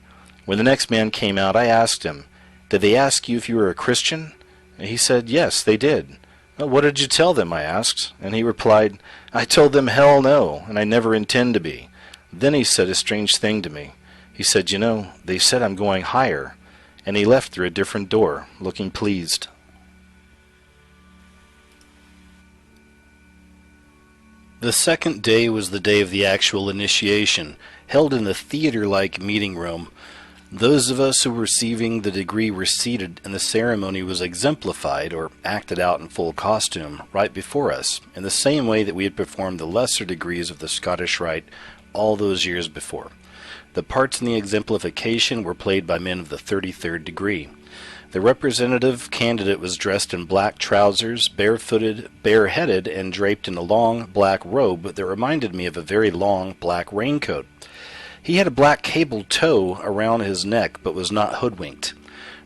When the next man came out, I asked him, "Did they ask you if you were a Christian?" And he said, "Yes, they did." "Well, what did you tell them?" I asked. And he replied, "I told them hell no, and I never intend to be." Then he said a strange thing to me. He said, "You know, they said I'm going higher." And he left through a different door, looking pleased. The second day was the day of the actual initiation, held in the theater-like meeting room. Those of us who were receiving the degree were seated, and the ceremony was exemplified, or acted out in full costume, right before us, in the same way that we had performed the lesser degrees of the Scottish Rite all those years before. The parts in the exemplification were played by men of the 33rd degree. The representative candidate was dressed in black trousers, barefooted, bareheaded, and draped in a long black robe that reminded me of a very long black raincoat. He had a black cable tow around his neck, but was not hoodwinked.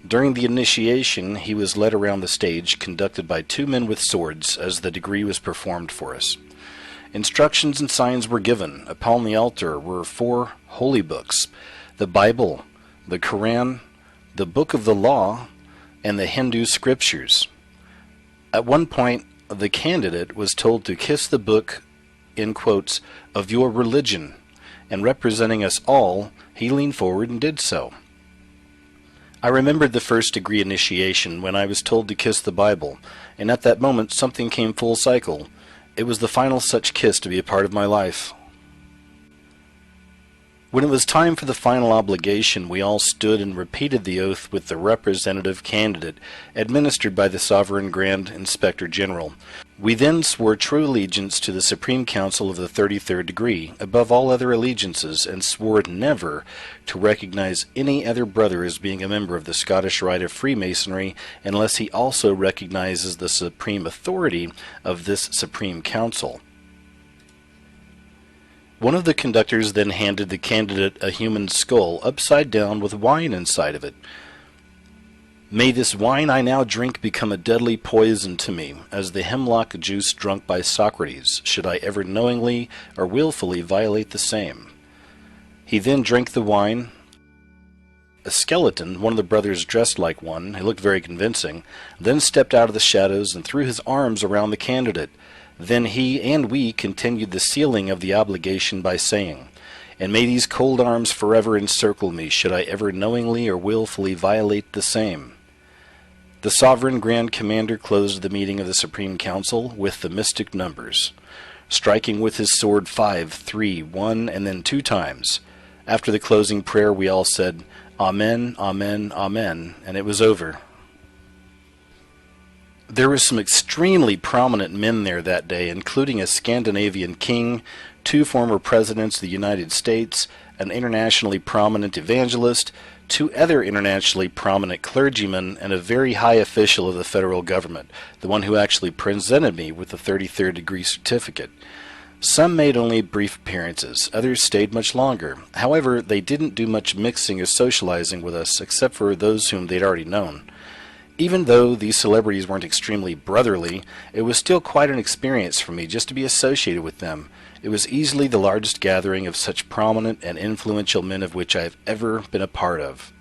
During the initiation, he was led around the stage, conducted by 2 men with swords, as the degree was performed for us. Instructions and signs were given. Upon the altar were 4 holy books, the Bible, the Quran, the Book of the Law, and the Hindu scriptures. At one point, the candidate was told to kiss the book, in quotes, "of your religion," and representing us all, he leaned forward and did so. I remembered the first degree initiation when I was told to kiss the Bible, and at that moment something came full cycle. It was the final such kiss to be a part of my life. When it was time for the final obligation, we all stood and repeated the oath with the representative candidate administered by the Sovereign Grand Inspector General. We then swore true allegiance to the Supreme Council of the 33rd degree, above all other allegiances, and swore never to recognize any other brother as being a member of the Scottish Rite of Freemasonry unless he also recognizes the supreme authority of this Supreme Council. One of the conductors then handed the candidate a human skull upside down with wine inside of it. May this wine I now drink become a deadly poison to me, as the hemlock juice drunk by Socrates, should I ever knowingly or willfully violate the same. He then drank the wine. A skeleton, one of the brothers dressed like one, he looked very convincing, then stepped out of the shadows and threw his arms around the candidate. Then he and we continued the sealing of the obligation by saying, "And may these cold arms forever encircle me, should I ever knowingly or willfully violate the same." The Sovereign Grand Commander closed the meeting of the Supreme Council with the mystic numbers, striking with his sword 5, 3, 1, and then 2 times. After the closing prayer, we all said, "Amen, Amen, Amen," and it was over. There were some extremely prominent men there that day, including a Scandinavian king, 2 former presidents of the United States, an internationally prominent evangelist, 2 other internationally prominent clergymen, and a very high official of the federal government, the one who actually presented me with the 33rd degree certificate. Some made only brief appearances, others stayed much longer. However, they didn't do much mixing or socializing with us, except for those whom they'd already known. Even though these celebrities weren't extremely brotherly, it was still quite an experience for me just to be associated with them. It was easily the largest gathering of such prominent and influential men of which I have ever been a part of.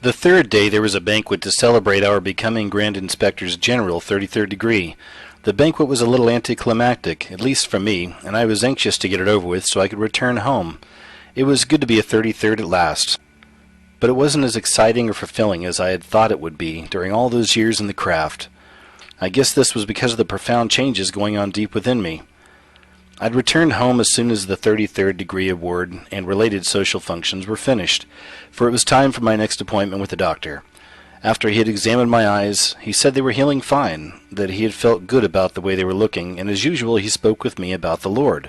The 3rd day there was a banquet to celebrate our becoming Grand Inspectors General 33rd degree. The banquet was a little anticlimactic, at least for me, and I was anxious to get it over with so I could return home. It was good to be a 33rd at last. But it wasn't as exciting or fulfilling as I had thought it would be during all those years in the craft. I guess this was because of the profound changes going on deep within me. I'd returned home as soon as the 33rd degree award and related social functions were finished, for it was time for my next appointment with the doctor. After he had examined my eyes, he said they were healing fine, that he had felt good about the way they were looking, and as usual he spoke with me about the Lord.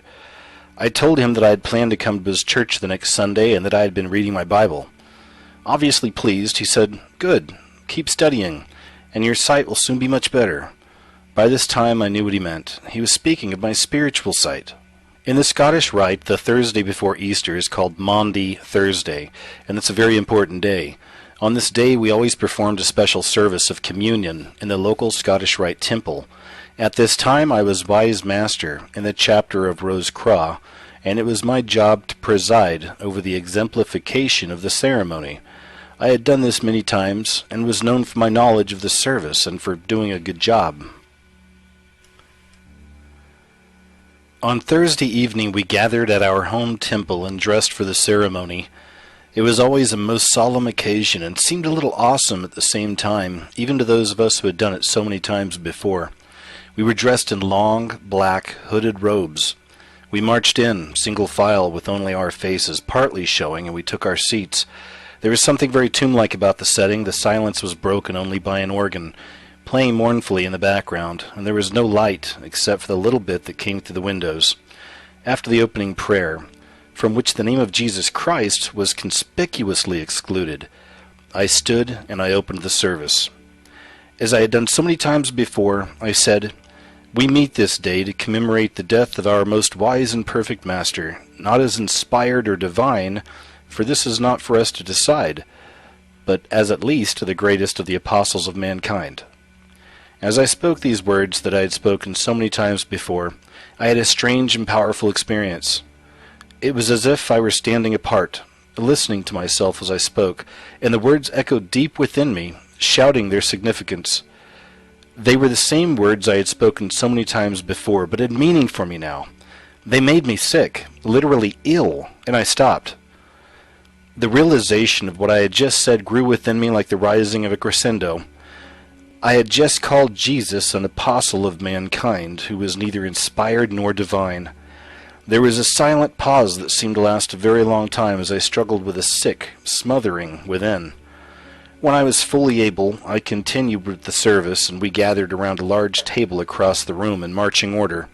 I told him that I had planned to come to his church the next Sunday and that I had been reading my Bible. Obviously pleased, he said, "Good, keep studying, and your sight will soon be much better." By this time I knew what he meant. He was speaking of my spiritual sight. In the Scottish Rite, the Thursday before Easter is called Maundy Thursday, and it's a very important day. On this day we always performed a special service of communion in the local Scottish Rite temple. At this time I was Wise Master in the chapter of Rose Craw, and it was my job to preside over the exemplification of the ceremony. I had done this many times, and was known for my knowledge of the service and for doing a good job. On Thursday evening we gathered at our home temple and dressed for the ceremony. It was always a most solemn occasion and seemed a little awesome at the same time, even to those of us who had done it so many times before. We were dressed in long, black, hooded robes. We marched in, single file, with only our faces partly showing, and we took our seats. There was something very tomb-like about the setting. The silence was broken only by an organ, playing mournfully in the background, and there was no light except for the little bit that came through the windows. After the opening prayer, from which the name of Jesus Christ was conspicuously excluded, I stood and I opened the service. As I had done so many times before, I said, "We meet this day to commemorate the death of our most wise and perfect Master, not as inspired or divine, for this is not for us to decide, but as at least the greatest of the apostles of mankind." As I spoke these words that I had spoken so many times before, I had a strange and powerful experience. It was as if I were standing apart, listening to myself as I spoke, and the words echoed deep within me, shouting their significance. They were the same words I had spoken so many times before, but had meaning for me now. They made me sick, literally ill, and I stopped. The realization of what I had just said grew within me like the rising of a crescendo. I had just called Jesus an apostle of mankind, who was neither inspired nor divine. There was a silent pause that seemed to last a very long time as I struggled with a sick, smothering within. When I was fully able, I continued with the service, and we gathered around a large table across the room in marching order.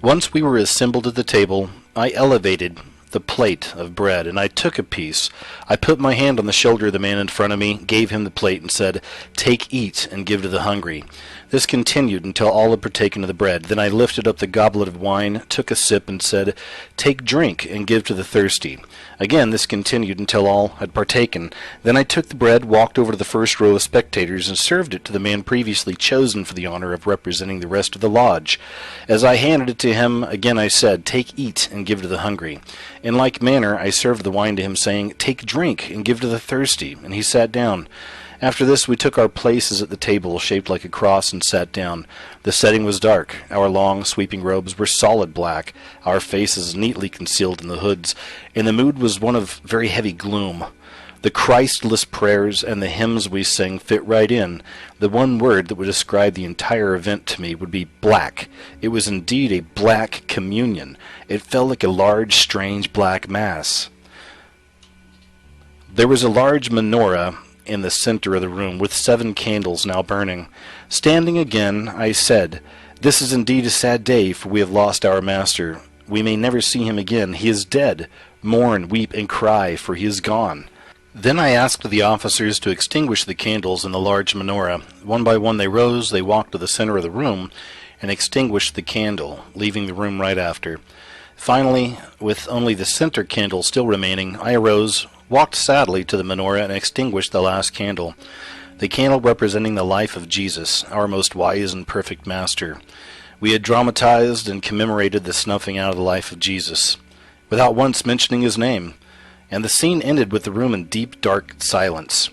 Once we were assembled at the table, I elevated the plate of bread, and I took a piece. I put my hand on the shoulder of the man in front of me, gave him the plate, and said, "Take, eat, and give to the hungry." This continued until all had partaken of the bread. Then I lifted up the goblet of wine, took a sip, and said, "Take, drink, and give to the thirsty." Again this continued until all had partaken. Then I took the bread, walked over to the first row of spectators, and served it to the man previously chosen for the honor of representing the rest of the lodge. As I handed it to him, again I said, "Take, eat, and give to the hungry." In like manner I served the wine to him, saying, "Take, drink, and give to the thirsty." And he sat down. After this we took our places at the table, shaped like a cross, and sat down. The setting was dark. Our long, sweeping robes were solid black, our faces neatly concealed in the hoods, and the mood was one of very heavy gloom. The Christless prayers and the hymns we sang fit right in. The one word that would describe the entire event to me would be black. It was indeed a black communion. It felt like a large, strange black mass. There was a large menorah in the center of the room, with 7 candles now burning. Standing again, I said, "This is indeed a sad day, for we have lost our master. We may never see him again. He is dead. Mourn, weep, and cry, for he is gone." Then I asked the officers to extinguish the candles in the large menorah. One by one they rose, they walked to the center of the room, and extinguished the candle, leaving the room right after. Finally, with only the center candle still remaining, I arose, walked sadly to the menorah, and extinguished the last candle, the candle representing the life of Jesus, our most wise and perfect master. We had dramatized and commemorated the snuffing out of the life of Jesus, without once mentioning his name, and the scene ended with the room in deep, dark silence.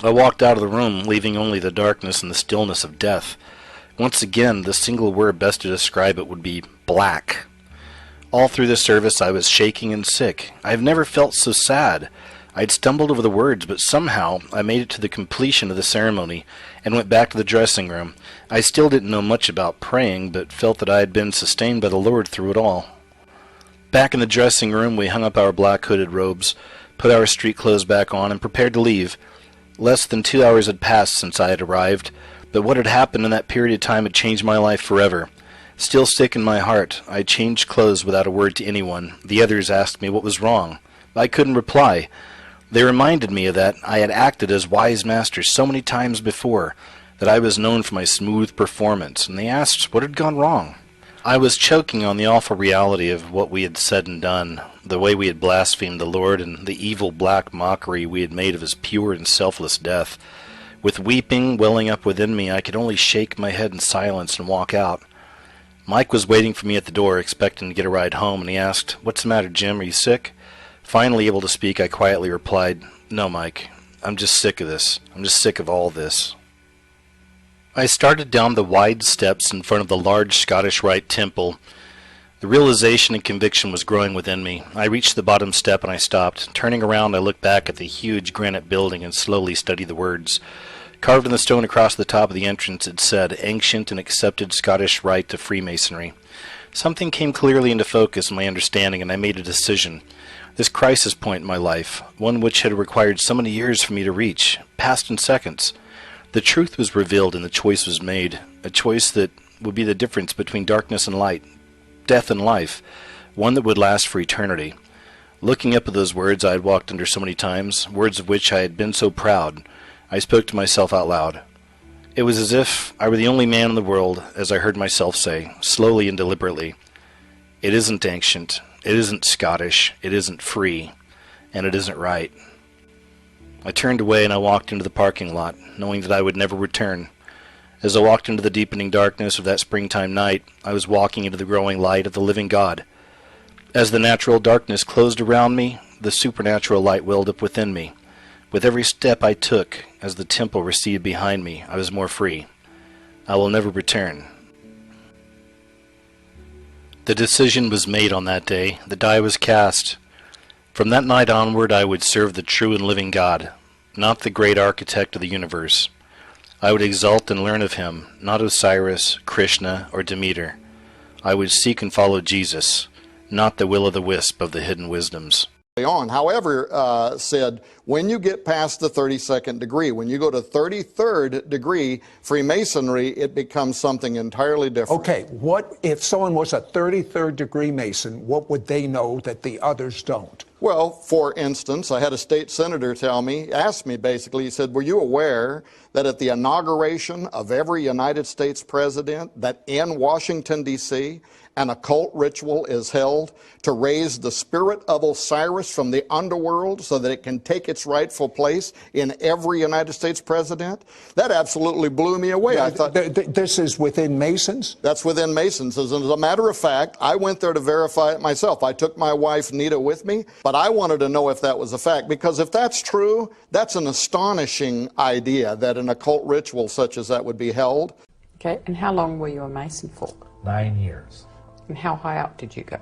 I walked out of the room, leaving only the darkness and the stillness of death. Once again, the single word best to describe it would be black. All through the service I was shaking and sick. I have never felt so sad. I had stumbled over the words, but somehow I made it to the completion of the ceremony and went back to the dressing room. I still didn't know much about praying, but felt that I had been sustained by the Lord through it all. Back in the dressing room, we hung up our black hooded robes, put our street clothes back on, and prepared to leave. Less than 2 hours had passed since I had arrived, but what had happened in that period of time had changed my life forever. Still sick in my heart, I changed clothes without a word to anyone. The others asked me what was wrong. I couldn't reply. They reminded me of that I had acted as wise master so many times before, that I was known for my smooth performance, and they asked what had gone wrong. I was choking on the awful reality of what we had said and done, the way we had blasphemed the Lord, and the evil black mockery we had made of his pure and selfless death. With weeping welling up within me, I could only shake my head in silence and walk out. Mike was waiting for me at the door, expecting to get a ride home, and he asked, "What's the matter, Jim? Are you sick?" Finally able to speak, I quietly replied, "No, Mike. I'm just sick of this. I'm just sick of all this." I started down the wide steps in front of the large Scottish Rite temple. The realization and conviction was growing within me. I reached the bottom step and I stopped. Turning around, I looked back at the huge granite building and slowly studied the words. Carved in the stone across the top of the entrance, it said, "Ancient and Accepted Scottish Rite to Freemasonry." Something came clearly into focus in my understanding, and I made a decision. This crisis point in my life, one which had required so many years for me to reach, passed in seconds. The truth was revealed and the choice was made, a choice that would be the difference between darkness and light, death and life, one that would last for eternity. Looking up at those words I had walked under so many times, words of which I had been so proud, I spoke to myself out loud. It was as if I were the only man in the world, as I heard myself say, slowly and deliberately, "It isn't ancient, it isn't Scottish, it isn't free, and it isn't right." I turned away and I walked into the parking lot, knowing that I would never return. As I walked into the deepening darkness of that springtime night, I was walking into the growing light of the living God. As the natural darkness closed around me, the supernatural light welled up within me. With every step I took, as the temple receded behind me, I was more free. I will never return. The decision was made on that day. The die was cast. From that night onward, I would serve the true and living God, not the great architect of the universe. I would exult and learn of him, not Osiris, Krishna, or Demeter. I would seek and follow Jesus, not the will-o'-the-wisp of the hidden wisdoms. On. However, said, when you get past the 32nd degree, when you go to 33rd degree Freemasonry, it becomes something entirely different. Okay, what if someone was a 33rd degree Mason, what would they know that the others don't? Well, for instance, I had a state senator ask me basically, he said, were you aware that at the inauguration of every United States president, that in Washington, D.C., an occult ritual is held to raise the spirit of Osiris from the underworld so that it can take its rightful place in every United States president? That absolutely blew me away. I thought, this is within Masons? That's within Masons. As a matter of fact, I went there to verify it myself. I took my wife, Nita, with me, but I wanted to know if that was a fact, because if that's true, that's an astonishing idea that an occult ritual such as that would be held. Okay, and how long were you a Mason for? 9 years. And how high up did you go?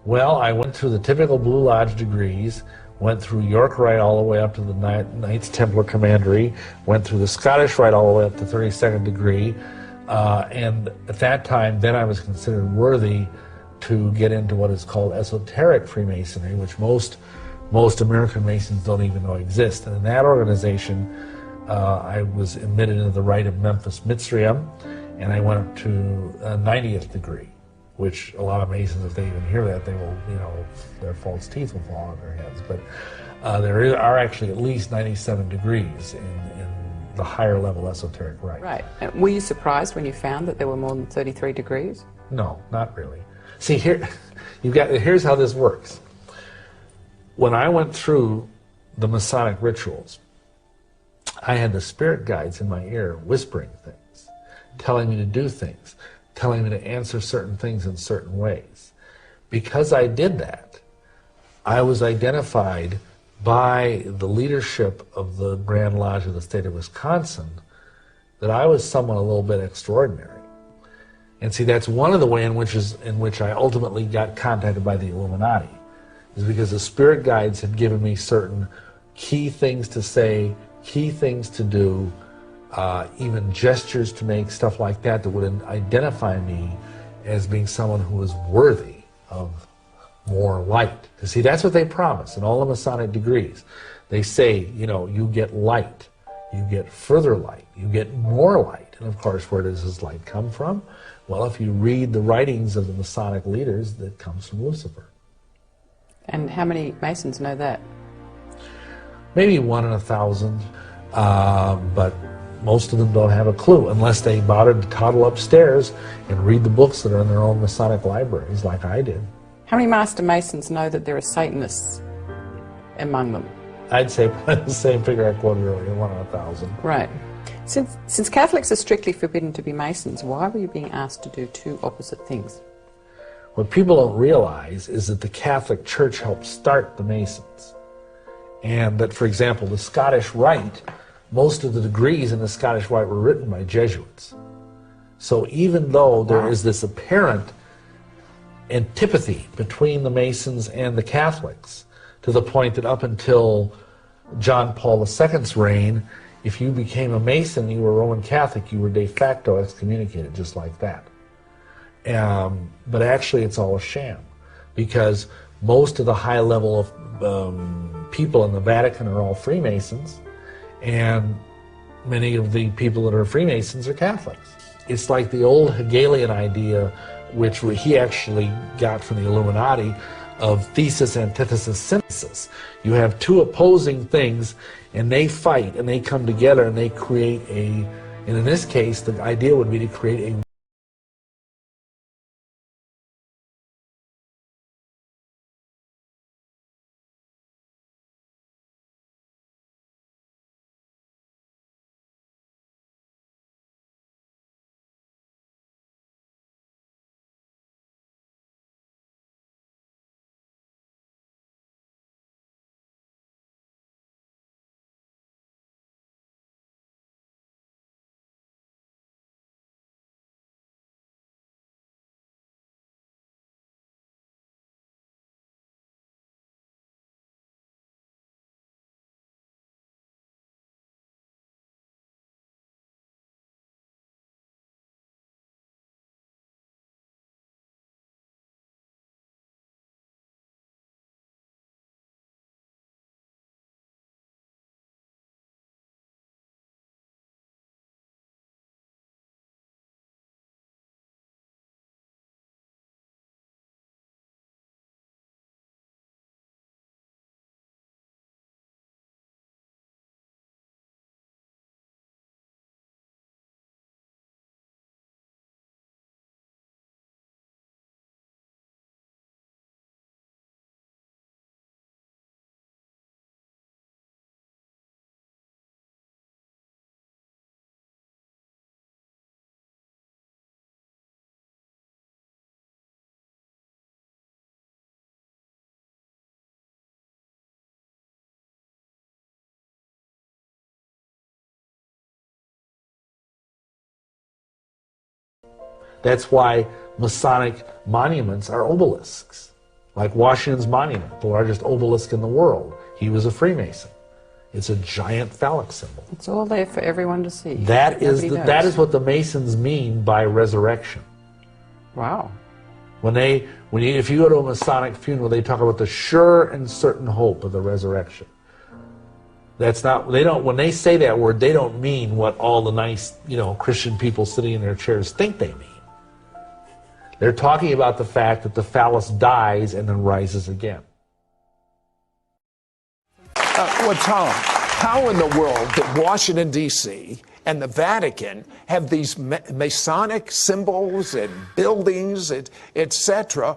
Well, I went through the typical Blue Lodge degrees, went through York Rite all the way up to the Knights Templar Commandery, went through the Scottish Rite all the way up to 32nd degree, and at that time, then I was considered worthy to get into what is called esoteric Freemasonry, which most American Masons don't even know exists. And in that organization, I was admitted into the Rite of Memphis Mitzrayim, and I went up to 90th degree, which a lot of Masons, if they even hear that, they will, their false teeth will fall on their heads. But there are actually at least 97 degrees in the higher level esoteric rite. Right. Were you surprised when you found that there were more than 33 degrees? No, not really. See, here's how this works. When I went through the Masonic rituals, I had the spirit guides in my ear whispering things, telling me to do things, telling me to answer certain things in certain ways. Because I did that, I was identified by the leadership of the Grand Lodge of the state of Wisconsin that I was someone a little bit extraordinary. And see, that's one of the ways in which I ultimately got contacted by the Illuminati, is because the spirit guides had given me certain key things to say, key things to do, even gestures to make, stuff like that would identify me as being someone who was worthy of more light. You see, that's what they promise in all the Masonic degrees. They say, you get light, you get further light, you get more light. And of course, where does this light come from? Well, if you read the writings of the Masonic leaders, that comes from Lucifer. And how many Masons know that? Maybe 1 in 1,000, but most of them don't have a clue unless they bothered to toddle upstairs and read the books that are in their own Masonic libraries, like I did. How many Master Masons know that there are Satanists among them? I'd say probably the same figure I quoted earlier, 1 in 1,000. Right. Since Catholics are strictly forbidden to be Masons, why were you being asked to do two opposite things? What people don't realize is that the Catholic Church helped start the Masons. And that, for example, the Scottish Rite, most of the degrees in the Scottish Rite were written by Jesuits. So even though there is this apparent antipathy between the Masons and the Catholics, to the point that up until John Paul II's reign, if you became a Mason, you were Roman Catholic, you were de facto excommunicated, just like that. But actually it's all a sham, because most of the high level of people in the Vatican are all Freemasons, and many of the people that are Freemasons are Catholics. It's like the old Hegelian idea, which he actually got from the Illuminati, of thesis, antithesis, synthesis. You have two opposing things, and they fight, and they come together, and they create and in this case, the idea would be to create a That's why Masonic monuments are obelisks. Like Washington's monument, the largest obelisk in the world. He was a Freemason. It's a giant phallic symbol. It's all there for everyone to see. That is what the Masons mean by resurrection. Wow. If you go to a Masonic funeral, they talk about the sure and certain hope of the resurrection. That's not, they don't, when they say that word, they don't mean what all the nice, Christian people sitting in their chairs think they mean. They're talking about the fact that the phallus dies and then rises again. Tom, how in the world did Washington, D.C. and the Vatican have these Masonic symbols and buildings, etc.?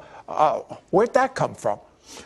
Where'd that come from?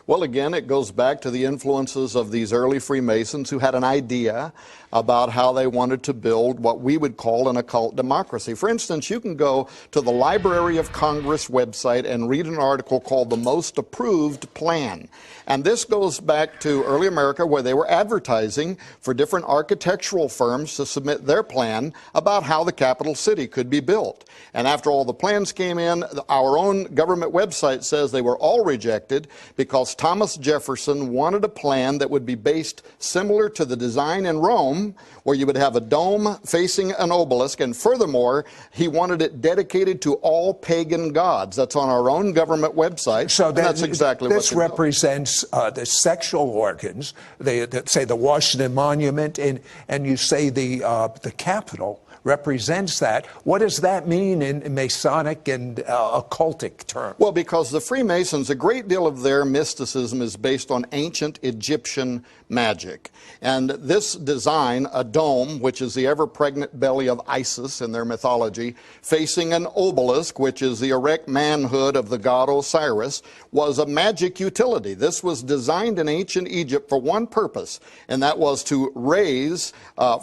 Well, again, it goes back to the influences of these early Freemasons who had an idea about how they wanted to build what we would call an occult democracy. For instance, you can go to the Library of Congress website and read an article called The Most Approved Plan. And this goes back to early America, where they were advertising for different architectural firms to submit their plan about how the capital city could be built. And after all the plans came in, our own government website says they were all rejected because Thomas Jefferson wanted a plan that would be based similar to the design in Rome, where you would have a dome facing an obelisk, and furthermore, he wanted it dedicated to all pagan gods. That's on our own government website. So that's exactly this represents the sexual organs. They say the Washington Monument, and you say the Capitol represents that. What does that mean in Masonic and occultic terms? Well, because the Freemasons, a great deal of their mysticism is based on ancient Egyptian magic. And this design, a dome, which is the ever-pregnant belly of Isis in their mythology, facing an obelisk, which is the erect manhood of the god Osiris, was a magic utility. This was designed in ancient Egypt for one purpose, and that was to raise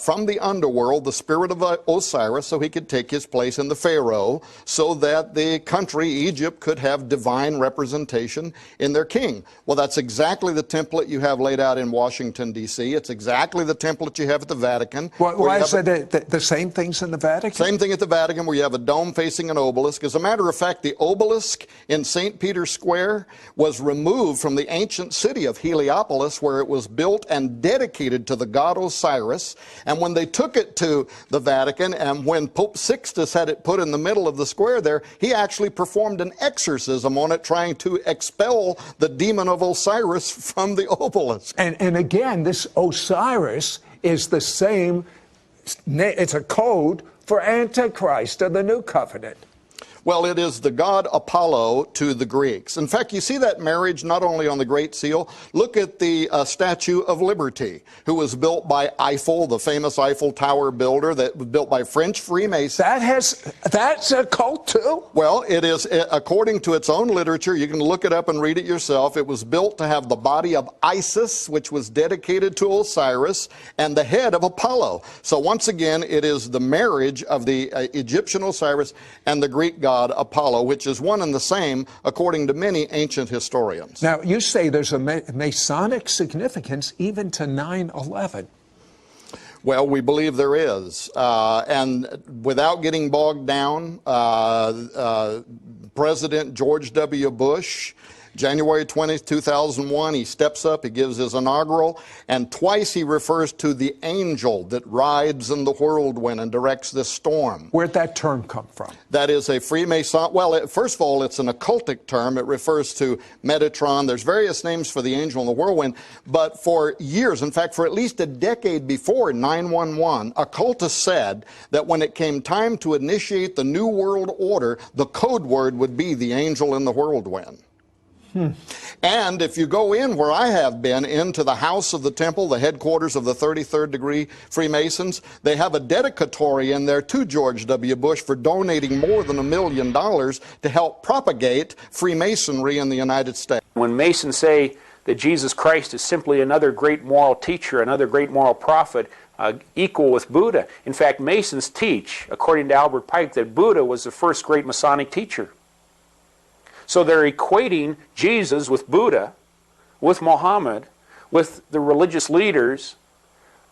from the underworld the spirit of Osiris so he could take his place in the Pharaoh, so that the country, Egypt, could have divine representation in their king. Well, that's exactly the template you have laid out in Washington, D.C. It's exactly the template you have at the Vatican. Why is it the same things in the Vatican? Same thing at the Vatican, where you have a dome facing an obelisk. As a matter of fact, the obelisk in St. Peter's Square was removed from the ancient city of Heliopolis, where it was built and dedicated to the god Osiris. And when they took it to the Vatican, and when Pope Sixtus had it put in the middle of the square there, he actually performed an exorcism on it, trying to expel the demon of Osiris from the obelisk. And again, this Osiris is the same, it's a code for Antichrist of the New Covenant. Well, it is the god Apollo to the Greeks. In fact, you see that marriage not only on the Great Seal. Look at the Statue of Liberty, who was built by Eiffel, the famous Eiffel Tower builder, that was built by French Freemasons. That's a cult too? Well, it is, according to its own literature. You can look it up and read it yourself. It was built to have the body of Isis, which was dedicated to Osiris, and the head of Apollo. So once again, it is the marriage of the Egyptian Osiris and the Greek god Apollo, which is one and the same, according to many ancient historians. Now, you say there's a Masonic significance even to 9/11. Well, we believe there is. And without getting bogged down, President George W. Bush, January 20th, 2001, he steps up, he gives his inaugural, and twice he refers to the angel that rides in the whirlwind and directs this storm. Where'd that term come from? That is a Freemason. Well, first of all, it's an occultic term. It refers to Metatron. There's various names for the angel in the whirlwind. But for years, in fact, for at least a decade before 9/11, occultists said that when it came time to initiate the New World Order, the code word would be the angel in the whirlwind. And if you go in, where I have been, into the house of the temple, the headquarters of the 33rd degree Freemasons, they have a dedicatory in there to George W. Bush for donating more than $1 million to help propagate Freemasonry in the United States. When Masons say that Jesus Christ is simply another great moral teacher, another great moral prophet, equal with Buddha. In fact, Masons teach, according to Albert Pike, that Buddha was the first great Masonic teacher. So they're equating Jesus with Buddha, with Muhammad, with the religious leaders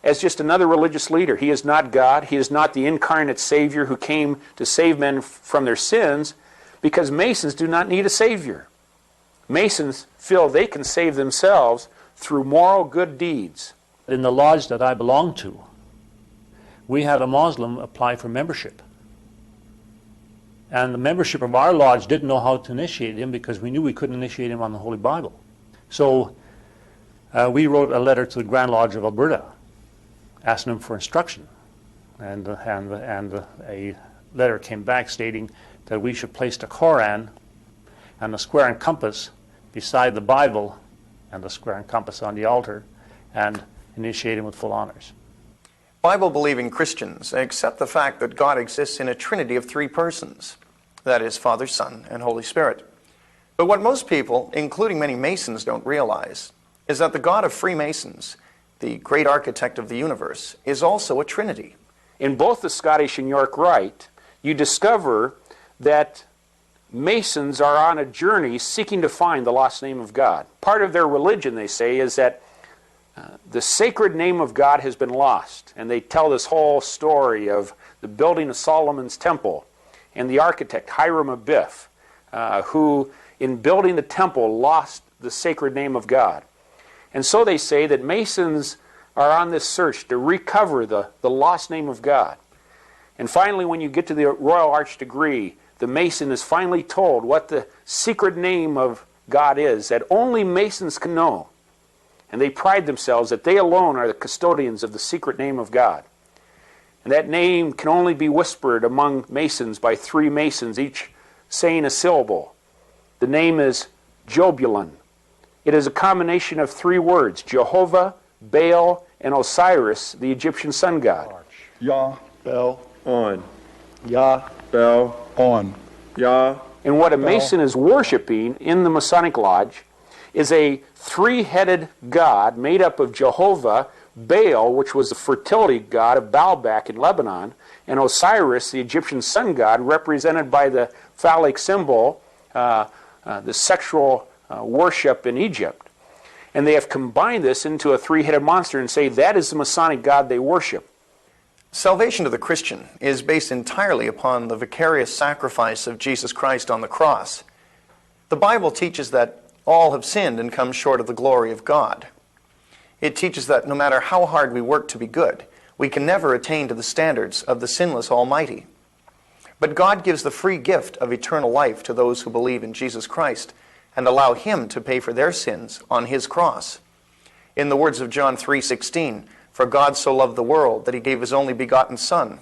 as just another religious leader. He is not God. He is not the incarnate Savior who came to save men from their sins, because Masons do not need a Savior. Masons feel they can save themselves through moral good deeds. In the lodge that I belong to, we had a Muslim apply for membership. And the membership of our lodge didn't know how to initiate him because we knew we couldn't initiate him on the Holy Bible. So we wrote a letter to the Grand Lodge of Alberta asking them for instruction. And a letter came back stating that we should place the Koran and the square and compass beside the Bible and the square and compass on the altar and initiate him with full honors. Bible-believing Christians accept the fact that God exists in a trinity of three persons, that is, Father, Son, and Holy Spirit. But what most people, including many Masons, don't realize is that the God of Freemasons, the great architect of the universe, is also a trinity. In both the Scottish and York Rite, you discover that Masons are on a journey seeking to find the lost name of God. Part of their religion, they say, is that the sacred name of God has been lost. And they tell this whole story of the building of Solomon's temple and the architect, Hiram Abiff, who, in building the temple, lost the sacred name of God. And so they say that Masons are on this search to recover the lost name of God. And finally, when you get to the Royal Arch degree, the Mason is finally told what the secret name of God is that only Masons can know. And they pride themselves that they alone are the custodians of the secret name of God. And that name can only be whispered among Masons by three Masons, each saying a syllable. The name is Jobulon. It is a combination of three words: Jehovah, Baal, and Osiris, the Egyptian sun god. Yah, Baal, on. Yah, Baal, on. Yah. And what a Mason is worshiping in the Masonic Lodge is a three-headed god made up of Jehovah, Baal, which was the fertility god of Baalbek in Lebanon, and Osiris, the Egyptian sun god, represented by the phallic symbol, the sexual worship in Egypt. And they have combined this into a three-headed monster and say that is the Masonic god they worship. Salvation to the Christian is based entirely upon the vicarious sacrifice of Jesus Christ on the cross. The Bible teaches that all have sinned and come short of the glory of God. It teaches that no matter how hard we work to be good, we can never attain to the standards of the sinless Almighty. But God gives the free gift of eternal life to those who believe in Jesus Christ and allow Him to pay for their sins on His cross. In the words of John 3:16, "For God so loved the world that He gave His only begotten Son,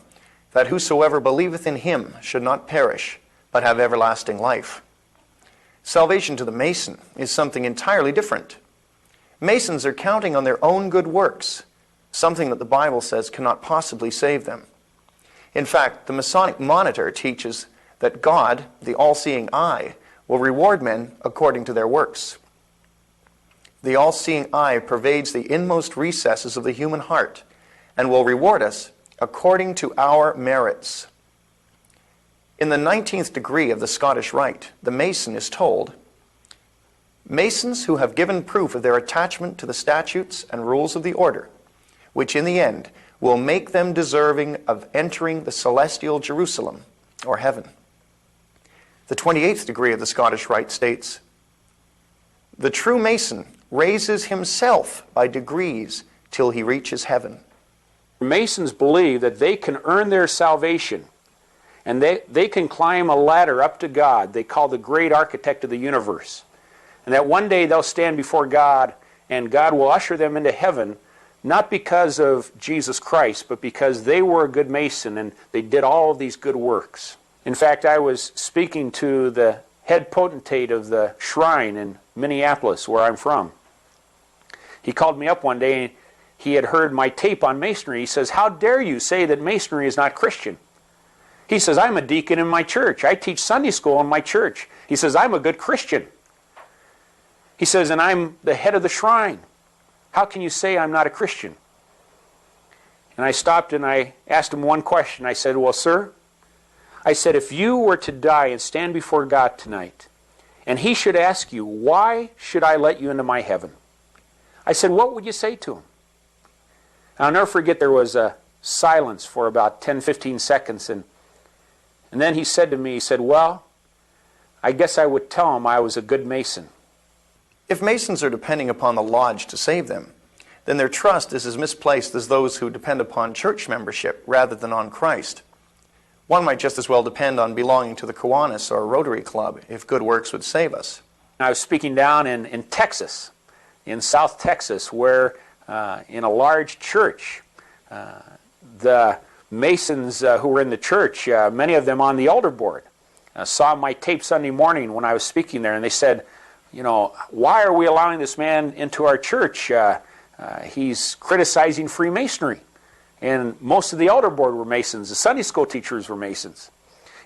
that whosoever believeth in Him should not perish, but have everlasting life." Salvation to the Mason is something entirely different. Masons are counting on their own good works, something that the Bible says cannot possibly save them. In fact, the Masonic Monitor teaches that God, the all-seeing eye, will reward men according to their works. The all-seeing eye pervades the inmost recesses of the human heart and will reward us according to our merits. In the 19th degree of the Scottish Rite, the Mason is told, "Masons who have given proof of their attachment to the statutes and rules of the order, which in the end will make them deserving of entering the celestial Jerusalem, or heaven." The 28th degree of the Scottish Rite states, "The true Mason raises himself by degrees till he reaches heaven." Masons believe that they can earn their salvation, and they can climb a ladder up to God they call the great architect of the universe. And that one day they'll stand before God, and God will usher them into heaven, not because of Jesus Christ, but because they were a good Mason and they did all of these good works. In fact, I was speaking to the head potentate of the shrine in Minneapolis, where I'm from. He called me up one day, and he had heard my tape on Masonry. He says, "How dare you say that Masonry is not Christian?" He says, "I'm a deacon in my church. I teach Sunday school in my church." He says, "I'm a good Christian." He says, "And I'm the head of the shrine. How can you say I'm not a Christian?" And I stopped and I asked him one question. I said, "Well, sir," I said, "if you were to die and stand before God tonight, and He should ask you, why should I let you into my heaven?" I said, "What would you say to Him?" I'll never forget, there was a silence for about 10-15 seconds, and then he said to me, he said, well, I guess I would tell him I was a good Mason. If Masons are depending upon the lodge to save them, then their trust is as misplaced as those who depend upon church membership rather than on Christ. One might just as well depend on belonging to the Kiwanis or Rotary Club if good works would save us. I was speaking down in Texas, in South Texas, where in a large church, the Masons who were in the church, many of them on the elder board, saw my tape Sunday morning when I was speaking there, and they said, you know, why are we allowing this man into our church? He's criticizing Freemasonry. And most of the elder board were Masons. The Sunday school teachers were Masons.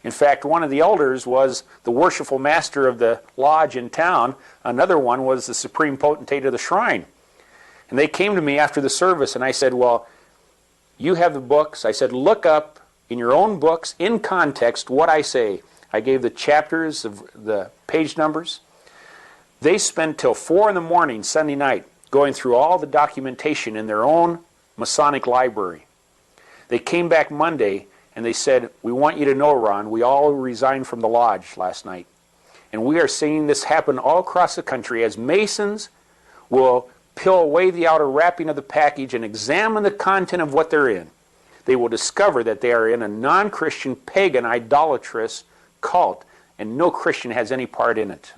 In fact, one of the elders was the worshipful master of the lodge in town. Another one was the supreme potentate of the shrine. And they came to me after the service, and I said, well, you have the books. I said, look up in your own books, in context, what I say. I gave the chapters, of the page numbers. They spent till 4 in the morning Sunday night going through all the documentation in their own Masonic library. They came back Monday and they said, we want you to know, Ron, we all resigned from the lodge last night. And we are seeing this happen all across the country as Masons will peel away the outer wrapping of the package and examine the content of what they're in. They will discover that they are in a non-Christian, pagan, idolatrous cult, and no Christian has any part in it.